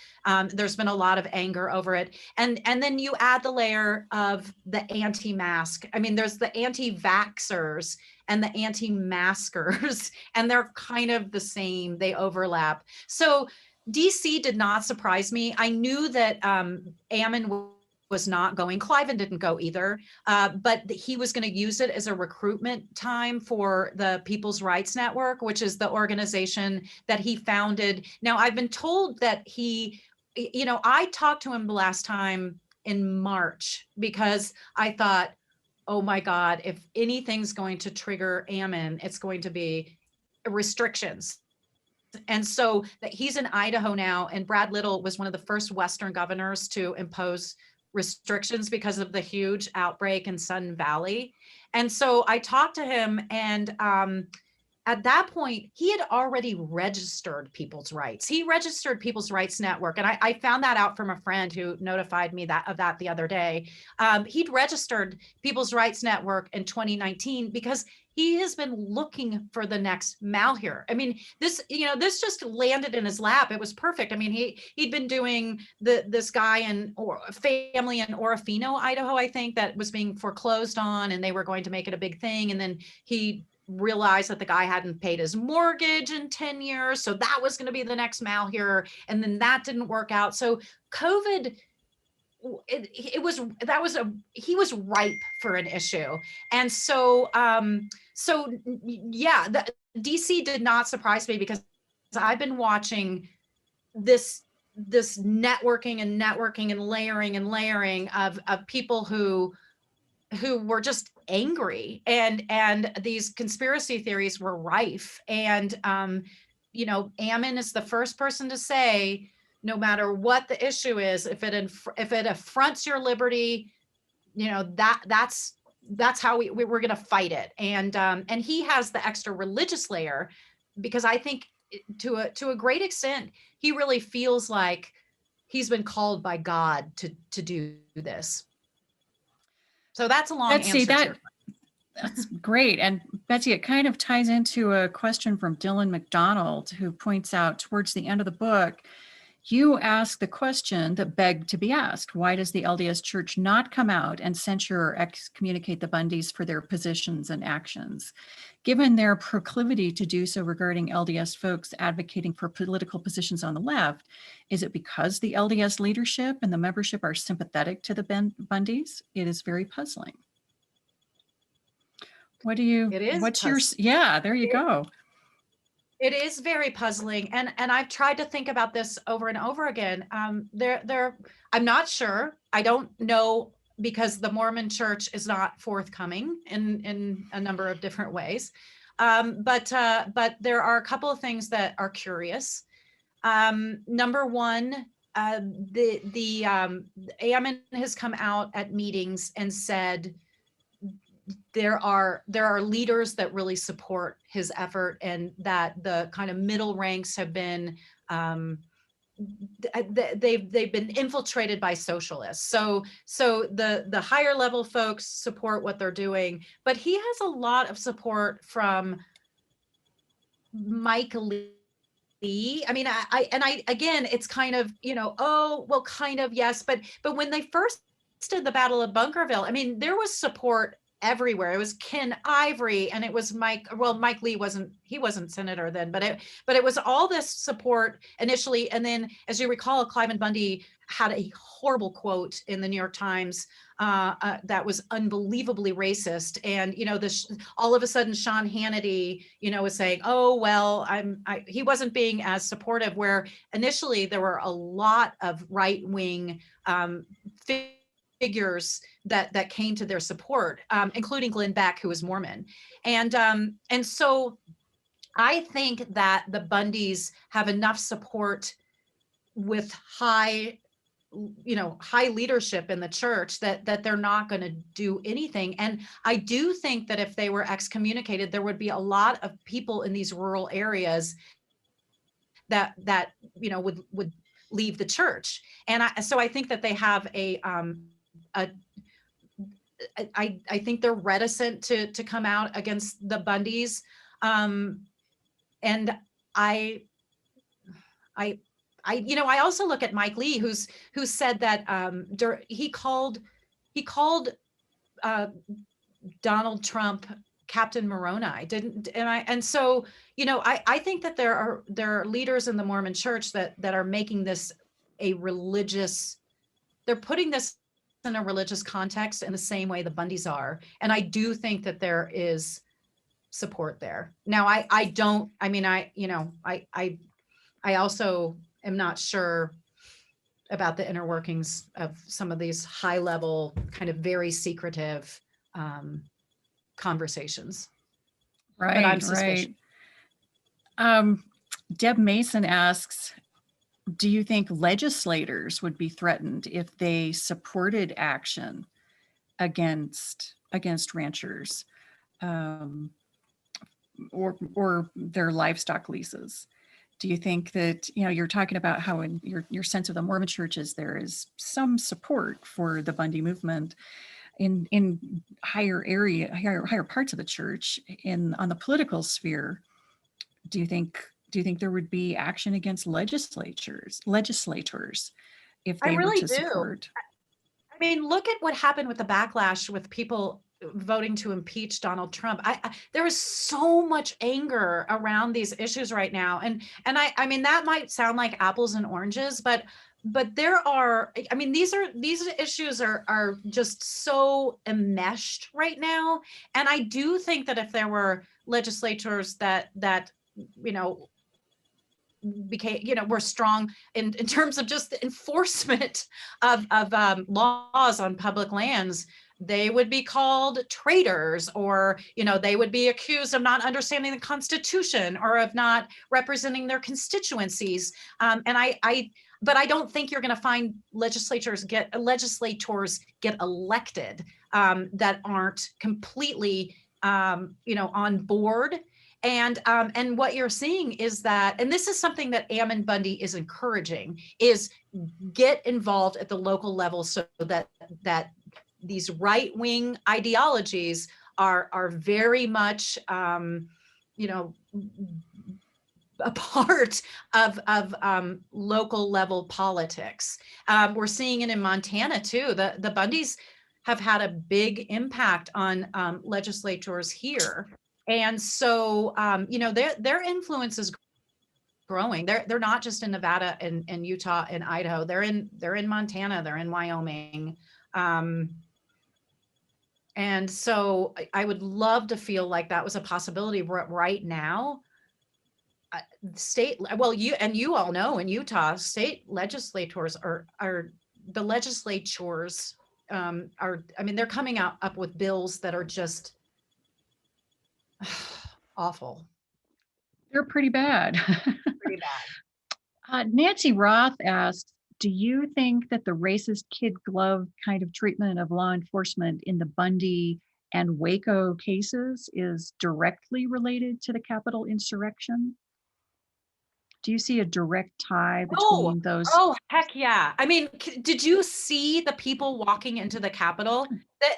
There's been a lot of anger over it. And then you add the layer of the anti-mask. I mean, there's the anti-vaxxers and the anti-maskers, and they're kind of the same, they overlap. So DC did not surprise me. I knew that Ammon was not going. Cliven didn't go either, but he was going to use it as a recruitment time for the People's Rights Network, which is the organization that he founded. Now, I've been told that he, you know, I talked to him the last time in March because I thought, oh my God, if anything's going to trigger Ammon, it's going to be restrictions. And so that he's in Idaho now, and Brad Little was one of the first Western governors to impose restrictions because of the huge outbreak in Sun Valley. And so I talked to him, and at that point, he had already registered People's Rights. He registered People's Rights Network. And I found that out from a friend who notified me of that the other day. He'd registered People's Rights Network in 2019 because he has been looking for the next Malheur. I mean, this just landed in his lap. It was perfect. I mean, he'd been doing this guy in family in Orofino, Idaho, I think, that was being foreclosed on, and they were going to make it a big thing. And then he realized that the guy hadn't paid his mortgage in 10 years. So that was going to be the next Malheur. And then that didn't work out. So COVID, he was ripe for an issue. And so, yeah, the DC did not surprise me because I've been watching this networking and layering of people who were just angry, and these conspiracy theories were rife. And you know, Ammon is the first person to say, no matter what the issue is, if it affronts your liberty, you know, that's how we're going to fight it. And he has the extra religious layer because I think to a great extent he really feels like he's been called by God to do this. So that's a long Betsy, answer. That's great. And Betsy, it kind of ties into a question from Dylan McDonald, who points out towards the end of the book, You ask the question that begged to be asked. Why does the LDS Church not come out and censure or excommunicate the Bundys for their positions and actions? Given their proclivity to do so regarding LDS folks advocating for political positions on the left, is it because the LDS leadership and the membership are sympathetic to the Bundys? It is very puzzling. What do you, It is what's your, puzzling. yeah, there you go. It is very puzzling, and I've tried to think about this over and over again. I'm not sure. I don't know, because the Mormon Church is not forthcoming in a number of different ways. But there are a couple of things that are curious. Number one, the Ammon has come out at meetings and said there are leaders that really support his effort, and that the kind of middle ranks have been they've been infiltrated by socialists. So the higher level folks support what they're doing, but he has a lot of support from Mike Lee. I mean, I again, it's kind of, oh, well, kind of, yes, but when they first did the Battle of Bunkerville, I mean, there was support everywhere. It was Ken Ivory, and it was Mike Lee wasn't senator then, but it was all this support initially. And then, as you recall, Cliven Bundy had a horrible quote in the New York Times that was unbelievably racist. And, all of a sudden Sean Hannity, was saying, oh, well, he wasn't being as supportive, where initially there were a lot of right-wing figures that came to their support, including Glenn Beck, who was Mormon. And so I think that the Bundys have enough support with high leadership in the church that they're not going to do anything. And I do think that if they were excommunicated, there would be a lot of people in these rural areas that would leave the church. And so I think that they have I think they're reticent to come out against the Bundys. And I also look at Mike Lee, who said that he called Donald Trump Captain Moroni, and so I think that there are leaders in the Mormon Church that are making this a religious. They're putting this in a religious context in the same way the Bundys are, and I do think that there is support there. Now, I also am not sure about the inner workings of some of these high level, kind of very secretive conversations. Right, but I'm suspicious. Right. Deb Mason asks, do you think legislators would be threatened if they supported action against ranchers or their livestock leases? Do you think that, you're talking about how in your sense of the Mormon churches, there is some support for the Bundy movement in higher parts of the church, on the political sphere? Do you think there would be action against legislators if they were to support? I mean, look at what happened with the backlash with people voting to impeach Donald Trump. There is so much anger around these issues right now. And I mean, that might sound like apples and oranges, but there are, I mean, these issues are just so enmeshed right now. And I do think that if there were legislators that became, were strong in terms of just the enforcement of laws on public lands, they would be called traitors, or they would be accused of not understanding the Constitution or of not representing their constituencies. But I don't think you're going to find legislators get elected that aren't completely on board. And what you're seeing is that, and this is something that Ammon Bundy is encouraging, is get involved at the local level, so that these right-wing ideologies are very much a part of local level politics. We're seeing it in Montana too. The Bundys have had a big impact on legislators here. And so, their influence is growing. They're not just in Nevada and Utah and Idaho. They're in Montana. They're in Wyoming. And so I would love to feel like that was a possibility right now. You all know in Utah, state legislators are the legislatures they're coming up with bills that are just awful. They're pretty bad. Pretty bad. Nancy Roth asks, do you think that the racist kid glove kind of treatment of law enforcement in the Bundy and Waco cases is directly related to the Capitol insurrection? Do you see a direct tie between those? Oh, heck yeah. I mean, did you see the people walking into the Capitol?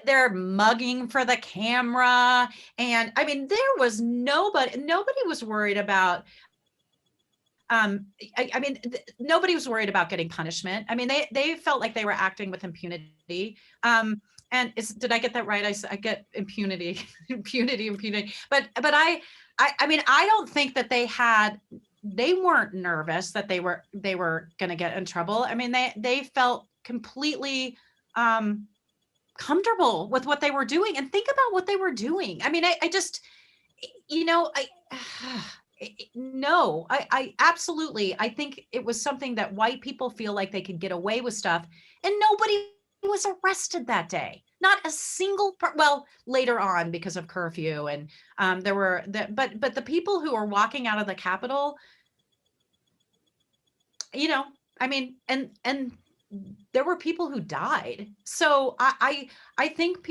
They're mugging for the camera. And I mean, there was nobody was worried about, nobody was worried about getting punishment. I mean, they felt like they were acting with impunity. And did I get that right? I get impunity, impunity. But I mean, I don't think that they weren't nervous that they were going to get in trouble. I mean, they felt completely comfortable with what they were doing. And think about what they were doing. I mean, I just, no, I absolutely, I think it was something that white people feel like they could get away with stuff, and nobody was arrested that day. Not a single, well, later on because of curfew, and there were, but the people who were walking out of the Capitol, I mean, and there were people who died. So I think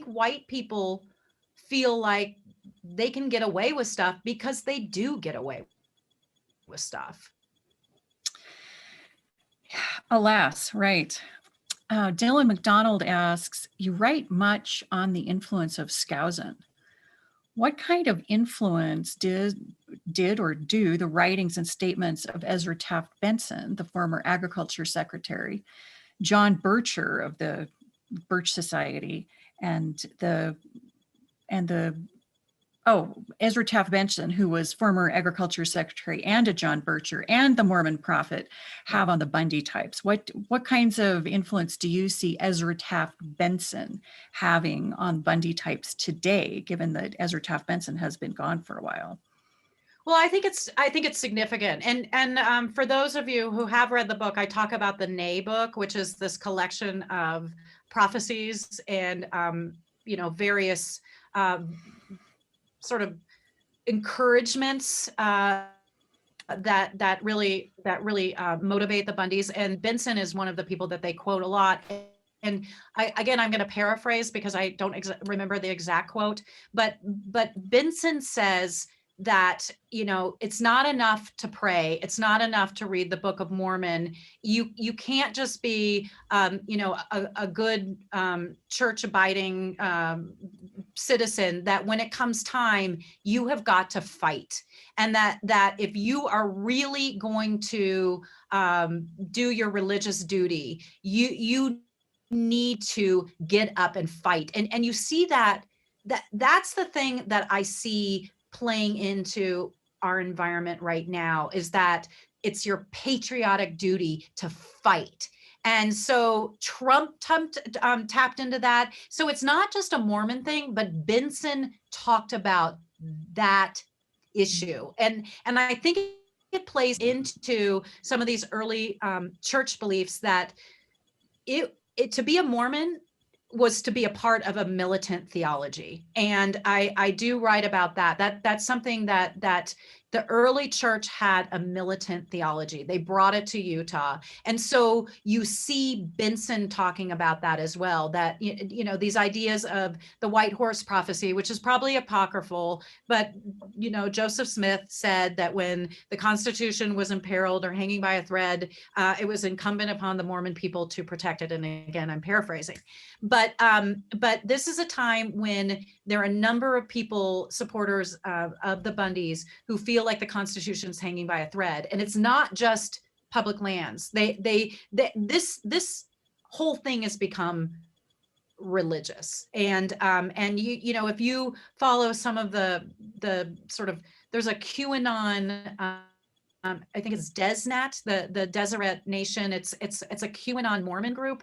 white people feel like they can get away with stuff because they do get away with stuff. Alas, right. Dylan McDonald asks, you write much on the influence of Skousen. What kind of influence did or do the writings and statements of Ezra Taft Benson, the former agriculture secretary, John Bircher of the Birch Society, and Ezra Taft Benson, who was former agriculture secretary and a John Bircher and the Mormon prophet, have on the Bundy types? What kinds of influence do you see Ezra Taft Benson having on Bundy types today, given that Ezra Taft Benson has been gone for a while? Well, I think it's significant. And for those of you who have read the book, I talk about the Nay book, which is this collection of prophecies and various sort of encouragements that really motivate the Bundys. And Benson is one of the people that they quote a lot. And I'm going to paraphrase because I don't remember the exact quote, but Benson says that, it's not enough to pray. It's not enough to read the Book of Mormon. You can't just be, a good church abiding citizen, that when it comes time, you have got to fight. And that if you are really going to do your religious duty, you need to get up and fight. And you see that's the thing that I see playing into our environment right now, is that it's your patriotic duty to fight. And so Trump tapped into that. So it's not just a Mormon thing, but Benson talked about that issue. And I think it plays into some of these early church beliefs that to be a Mormon was to be a part of a militant theology. And I do write about that. That's something that the early church had, a militant theology. They brought it to Utah. And so you see Benson talking about that as well, that, these ideas of the white horse prophecy, which is probably apocryphal, but, Joseph Smith said that when the Constitution was imperiled or hanging by a thread, it was incumbent upon the Mormon people to protect it. And again, I'm paraphrasing, but this is a time when there are a number of people, supporters of the Bundys, who feel feel like the Constitution's hanging by a thread, and it's not just public lands. This whole thing has become religious, and you know, if you follow some of the sort of, there's a QAnon, I think it's Desnet, the Deseret Nation. It's a QAnon Mormon group,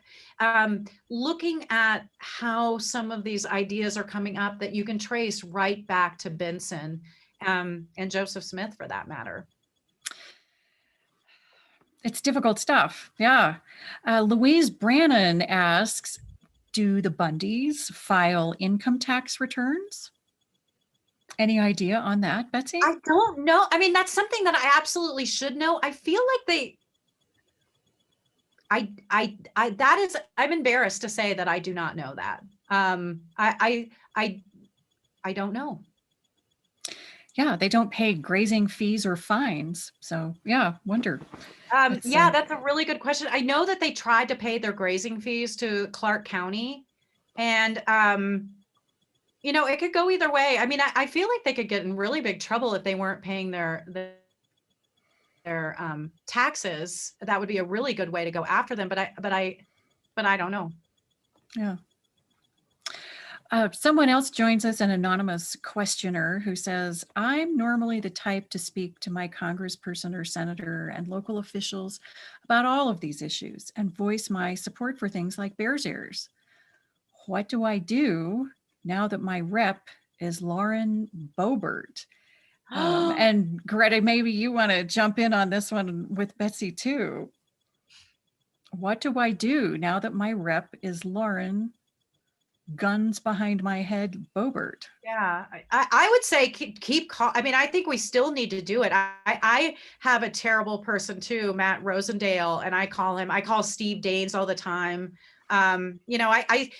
looking at how some of these ideas are coming up that you can trace right back to Benson, and Joseph Smith, for that matter. It's difficult stuff. Yeah. Louise Brannon asks, do the Bundys file income tax returns? Any idea on that, Betsy? I don't know. I mean, that's something that I absolutely should know. I feel like I'm embarrassed to say that I do not know that. I don't know. Yeah, they don't pay grazing fees or fines. So yeah, wonder. Yeah, that's a really good question. I know that they tried to pay their grazing fees to Clark County, and you know, it could go either way. I mean, I feel like they could get in really big trouble if they weren't paying their taxes. That would be a really good way to go after them. But I don't know. Yeah. Someone else joins us, an anonymous questioner who says, I'm normally the type to speak to my congressperson or senator and local officials about all of these issues and voice my support for things like Bears Ears. What do I do now that my rep is Lauren Boebert? And Greta, maybe you want to jump in on this one with Betsy too. What do I do now that my rep is Lauren guns behind my head Boebert? Yeah, I would say keep call. I mean, I think we still need to do it. I have a terrible person too, Matt Rosendale, and I call Steve Daines all the time. You know, I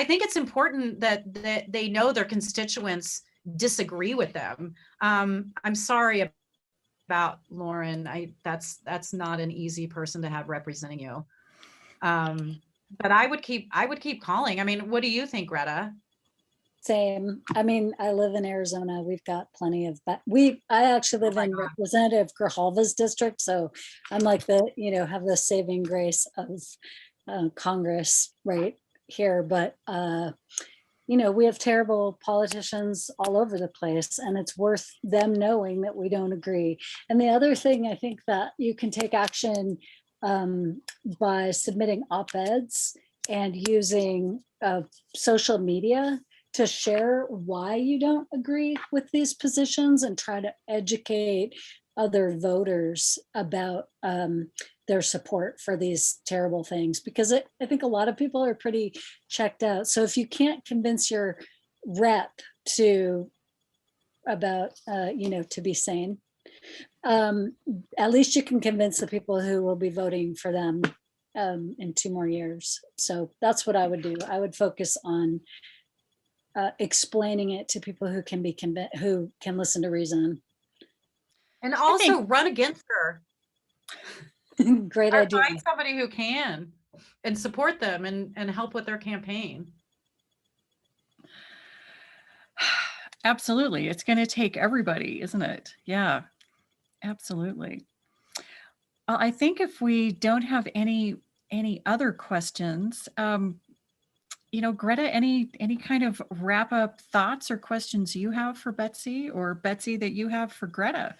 think it's important that they know their constituents disagree with them. I'm sorry about Lauren. That's not an easy person to have representing you. But I would keep calling. I mean, what do you think, Greta? Same. I mean, I live in Arizona. We've got plenty of that. I actually live in God. Representative Grijalva's district. So I'm like have the saving grace of Congress right here. But, we have terrible politicians all over the place, and it's worth them knowing that we don't agree. And the other thing, I think that you can take action by submitting op-eds and using social media to share why you don't agree with these positions and try to educate other voters about their support for these terrible things, because I think a lot of people are pretty checked out. So if you can't convince your rep to be sane, at least you can convince the people who will be voting for them in 2 more years. So that's what I would do. I would focus on explaining it to people who can be convinced, who can listen to reason. And also run against her. Great or idea. Find somebody who can and support them and help with their campaign. Absolutely. It's going to take everybody, isn't it? Yeah, absolutely. I think if we don't have any other questions, Greta, any kind of wrap up thoughts or questions you have for Betsy, or Betsy that you have for Greta?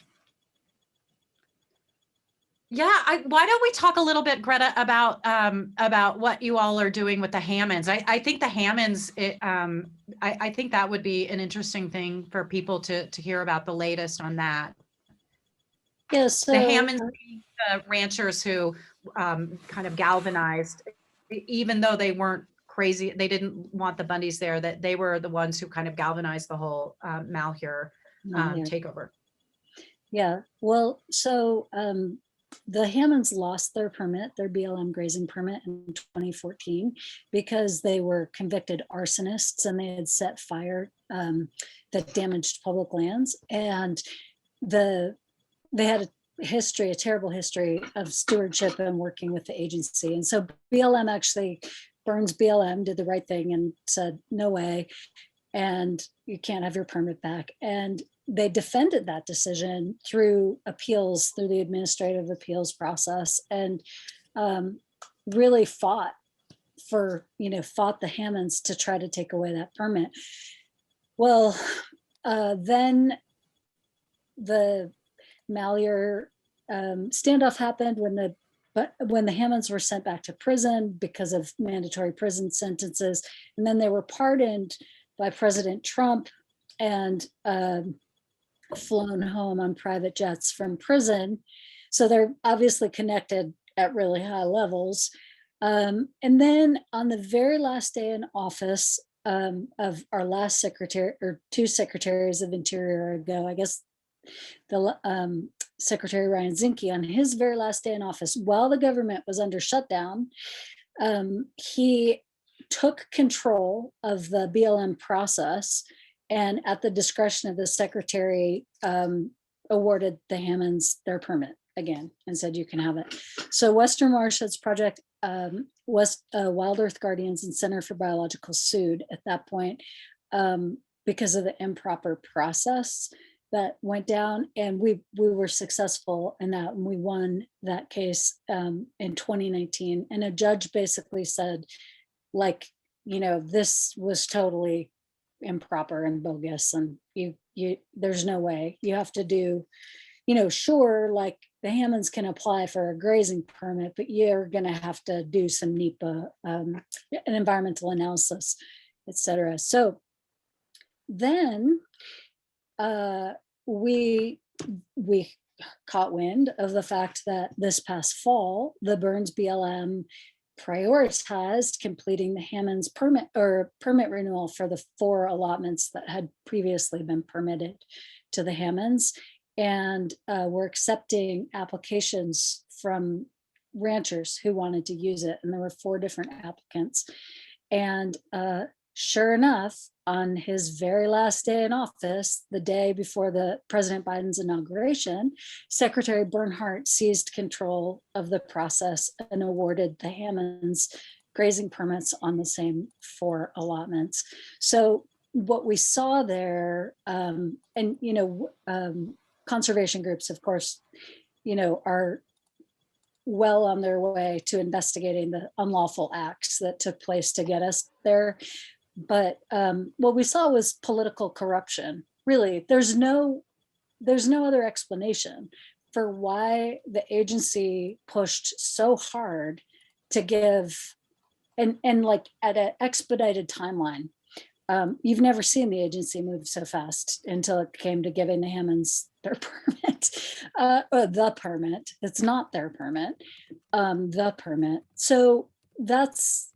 Yeah, why don't we talk a little bit, Greta, about what you all are doing with the Hammonds? I think the Hammonds, I think that would be an interesting thing for people to hear about, the latest on that. Yes, so, the Hammonds, the ranchers who kind of galvanized, even though they weren't crazy, they didn't want the Bundys there, that they were the ones who kind of galvanized the whole Malheur takeover. Yeah, well, so the Hammonds lost their permit, their BLM grazing permit in 2014, because they were convicted arsonists and they had set fire that damaged public lands. And they had a terrible history of stewardship and working with the agency. And so BLM actually, Burns BLM did the right thing and said, no way, and you can't have your permit back. And they defended that decision through appeals, through the administrative appeals process, and really fought fought the Hammonds to try to take away that permit. Well, then the Malheur standoff happened when the Hammonds were sent back to prison because of mandatory prison sentences, and then they were pardoned by President Trump and flown home on private jets from prison. So they're obviously connected at really high levels. And then on the very last day in office of our last secretary, or two secretaries of Interior ago, I guess the Secretary Ryan Zinke, on his very last day in office, while the government was under shutdown, he took control of the BLM process, and at the discretion of the secretary, awarded the Hammonds their permit again and said, you can have it. So Western Watersheds Project, Wild Earth Guardians and Center for Biological sued at that point because of the improper process that went down, and we were successful in that, and we won that case in 2019. And a judge basically said, like, this was totally improper and bogus, and you there's no way. You have to do, sure, like the Hammonds can apply for a grazing permit, but you're going to have to do some NEPA, an environmental analysis, etc. So then we caught wind of the fact that this past fall, the Burns BLM prioritized completing the Hammonds permit renewal for the 4 allotments that had previously been permitted to the Hammonds, and were accepting applications from ranchers who wanted to use it. And there were 4 different applicants. And sure enough, on his very last day in office, the day before the President Biden's inauguration, Secretary Bernhardt seized control of the process and awarded the Hammonds grazing permits on the same 4 allotments. So what we saw there, conservation groups, of course, are well on their way to investigating the unlawful acts that took place to get us there. But what we saw was political corruption. Really, there's no other explanation for why the agency pushed so hard to give, and like at an expedited timeline. You've never seen the agency move so fast until it came to giving the Hammonds their permit, or the permit. It's not their permit, the permit. So that's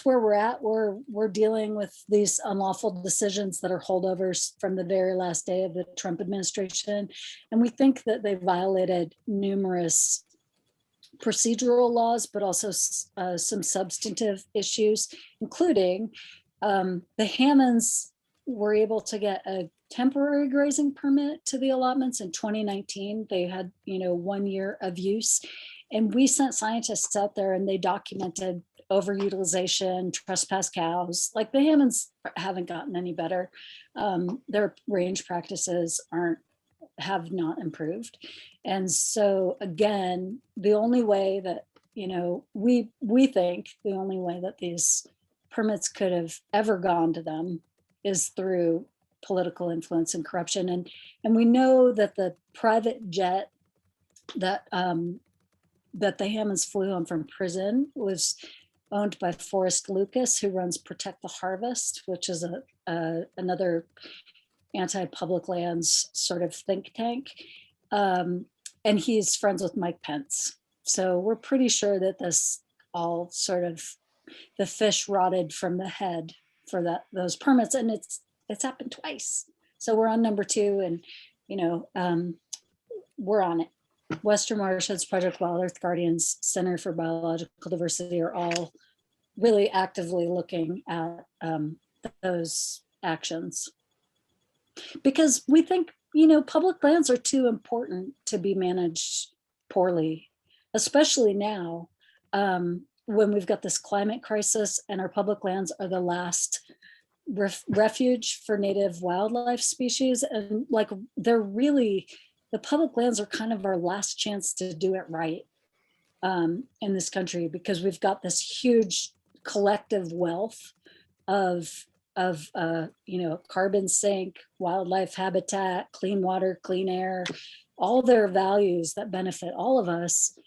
where we're at. We're dealing with these unlawful decisions that are holdovers from the very last day of the Trump administration. And we think that they violated numerous procedural laws, but also some substantive issues, including the Hammonds were able to get a temporary grazing permit to the allotments in 2019. They had, 1 year of use. And we sent scientists out there and they documented overutilization, trespass cows. Like the Hammonds haven't gotten any better. Their range practices have not improved. And so again, the only way that, we think the only way that these permits could have ever gone to them is through political influence and corruption. And we know that the private jet that the Hammonds flew home from prison was owned by Forrest Lucas, who runs Protect the Harvest, which is another anti-public lands sort of think tank. And he's friends with Mike Pence. So we're pretty sure that this all sort of, the fish rotted from the head for those permits. And it's happened twice. So we're on number 2, and we're on it. Western Watersheds Project, Wild Earth Guardians, Center for Biological Diversity are all really actively looking at those actions. Because we think, public lands are too important to be managed poorly, especially now when we've got this climate crisis and our public lands are the last refuge for native wildlife species. And like, they're really, the public lands are kind of our last chance to do it right in this country, because we've got this huge collective wealth of carbon sink, wildlife habitat, clean water, clean air, all their values that benefit all of us.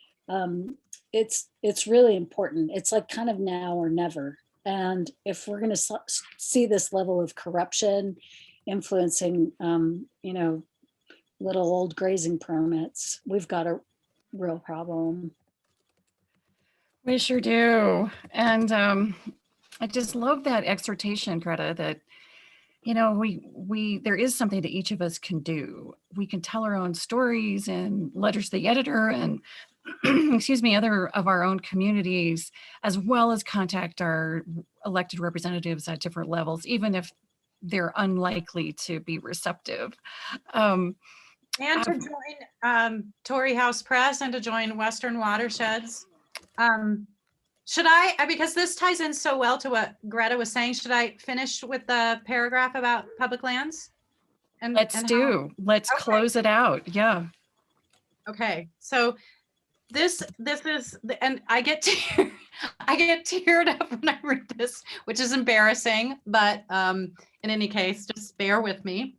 It's really important. It's like kind of now or never. And if we're going to see this level of corruption influencing, little old grazing permits, we've got a real problem. We sure do. And I just love that exhortation, Greta, that, there is something that each of us can do. We can tell our own stories and letters to the editor and excuse me, other of our own communities, as well as contact our elected representatives at different levels, even if they're unlikely to be receptive. And to join Torrey House Press and to join Western Watersheds. Should I, because this ties in so well to what Greta was saying, should I finish with the paragraph about public lands? Let's close it out. Yeah. Okay. So this is, and I get teared up when I read this, which is embarrassing, but in any case, just bear with me.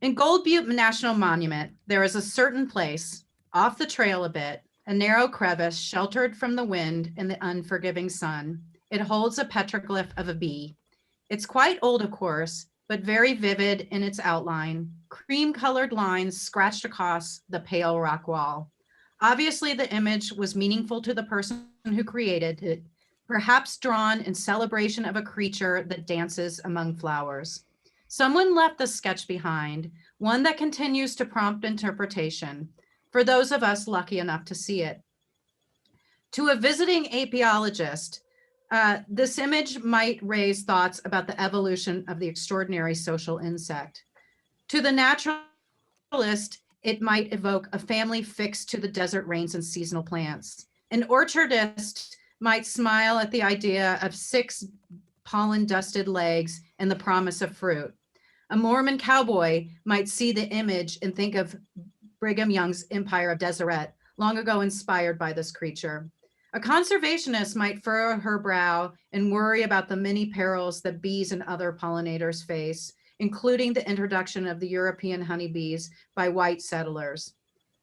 In Gold Butte National Monument, there is a certain place off the trail a bit, a narrow crevice sheltered from the wind and the unforgiving sun. It holds a petroglyph of a bee. It's quite old, of course, but very vivid in its outline, cream-colored lines scratched across the pale rock wall. Obviously, the image was meaningful to the person who created it, perhaps drawn in celebration of a creature that dances among flowers. Someone left the sketch behind, one that continues to prompt interpretation for those of us lucky enough to see it. To a visiting apiologist, this image might raise thoughts about the evolution of the extraordinary social insect. To the naturalist, it might evoke a family fixed to the desert rains and seasonal plants. An orchardist might smile at the idea of 6 pollen-dusted legs and the promise of fruit. A Mormon cowboy might see the image and think of Brigham Young's Empire of Deseret, long ago inspired by this creature. A conservationist might furrow her brow and worry about the many perils that bees and other pollinators face, including the introduction of the European honeybees by white settlers.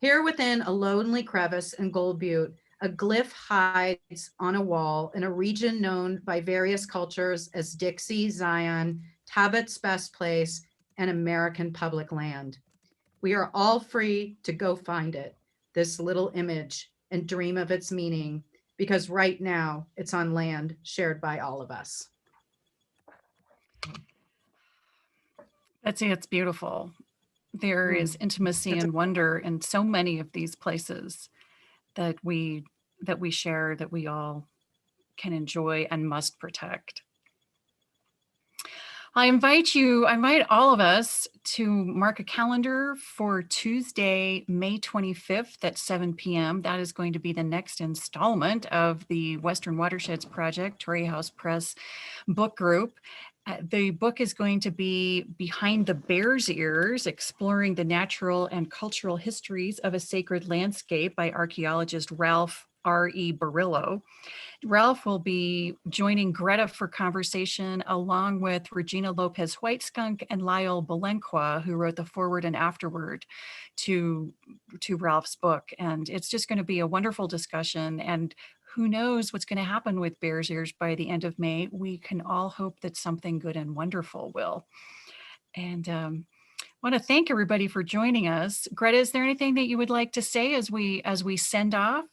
Here within a lonely crevice in Gold Butte, a glyph hides on a wall in a region known by various cultures as Dixie, Zion, Tabit's Best Place, and American Public Land. We are all free to go find it, this little image, and dream of its meaning, because right now it's on land shared by all of us. Betsy, it's beautiful. There is intimacy and wonder in so many of these places that we share, that we all can enjoy and must protect. I invite all of us to mark a calendar for Tuesday, May 25th at 7 p.m. That is going to be the next installment of the Western Watersheds Project, Torrey House Press book group. The book is going to be Behind the Bear's Ears, Exploring the Natural and Cultural Histories of a Sacred Landscape by archaeologist Ralph R.E. Barillo. Ralph will be joining Greta for conversation, along with Regina Lopez Whiteskunk and Lyle Belenqua, who wrote the forward and afterword to Ralph's book. And it's just going to be a wonderful discussion. And who knows what's going to happen with Bear's Ears by the end of May. We can all hope that something good and wonderful will. And I want to thank everybody for joining us. Greta, is there anything that you would like to say as we send off?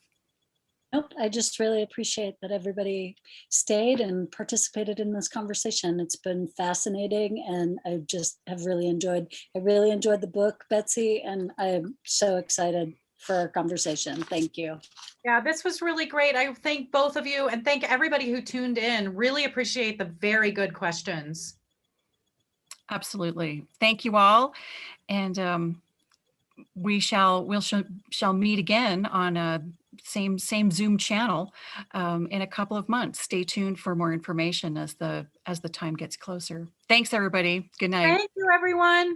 Nope, I just really appreciate that everybody stayed and participated in this conversation. It's been fascinating, and I just have really enjoyed the book, Betsy, and I'm so excited for our conversation. Thank you. Yeah, this was really great. I thank both of you and thank everybody who tuned in. Really appreciate the very good questions. Absolutely. Thank you all. And we'll meet again on same Zoom channel in a couple of months. Stay tuned for more information as the time gets closer. Thanks, everybody. Good night. Thank you, everyone.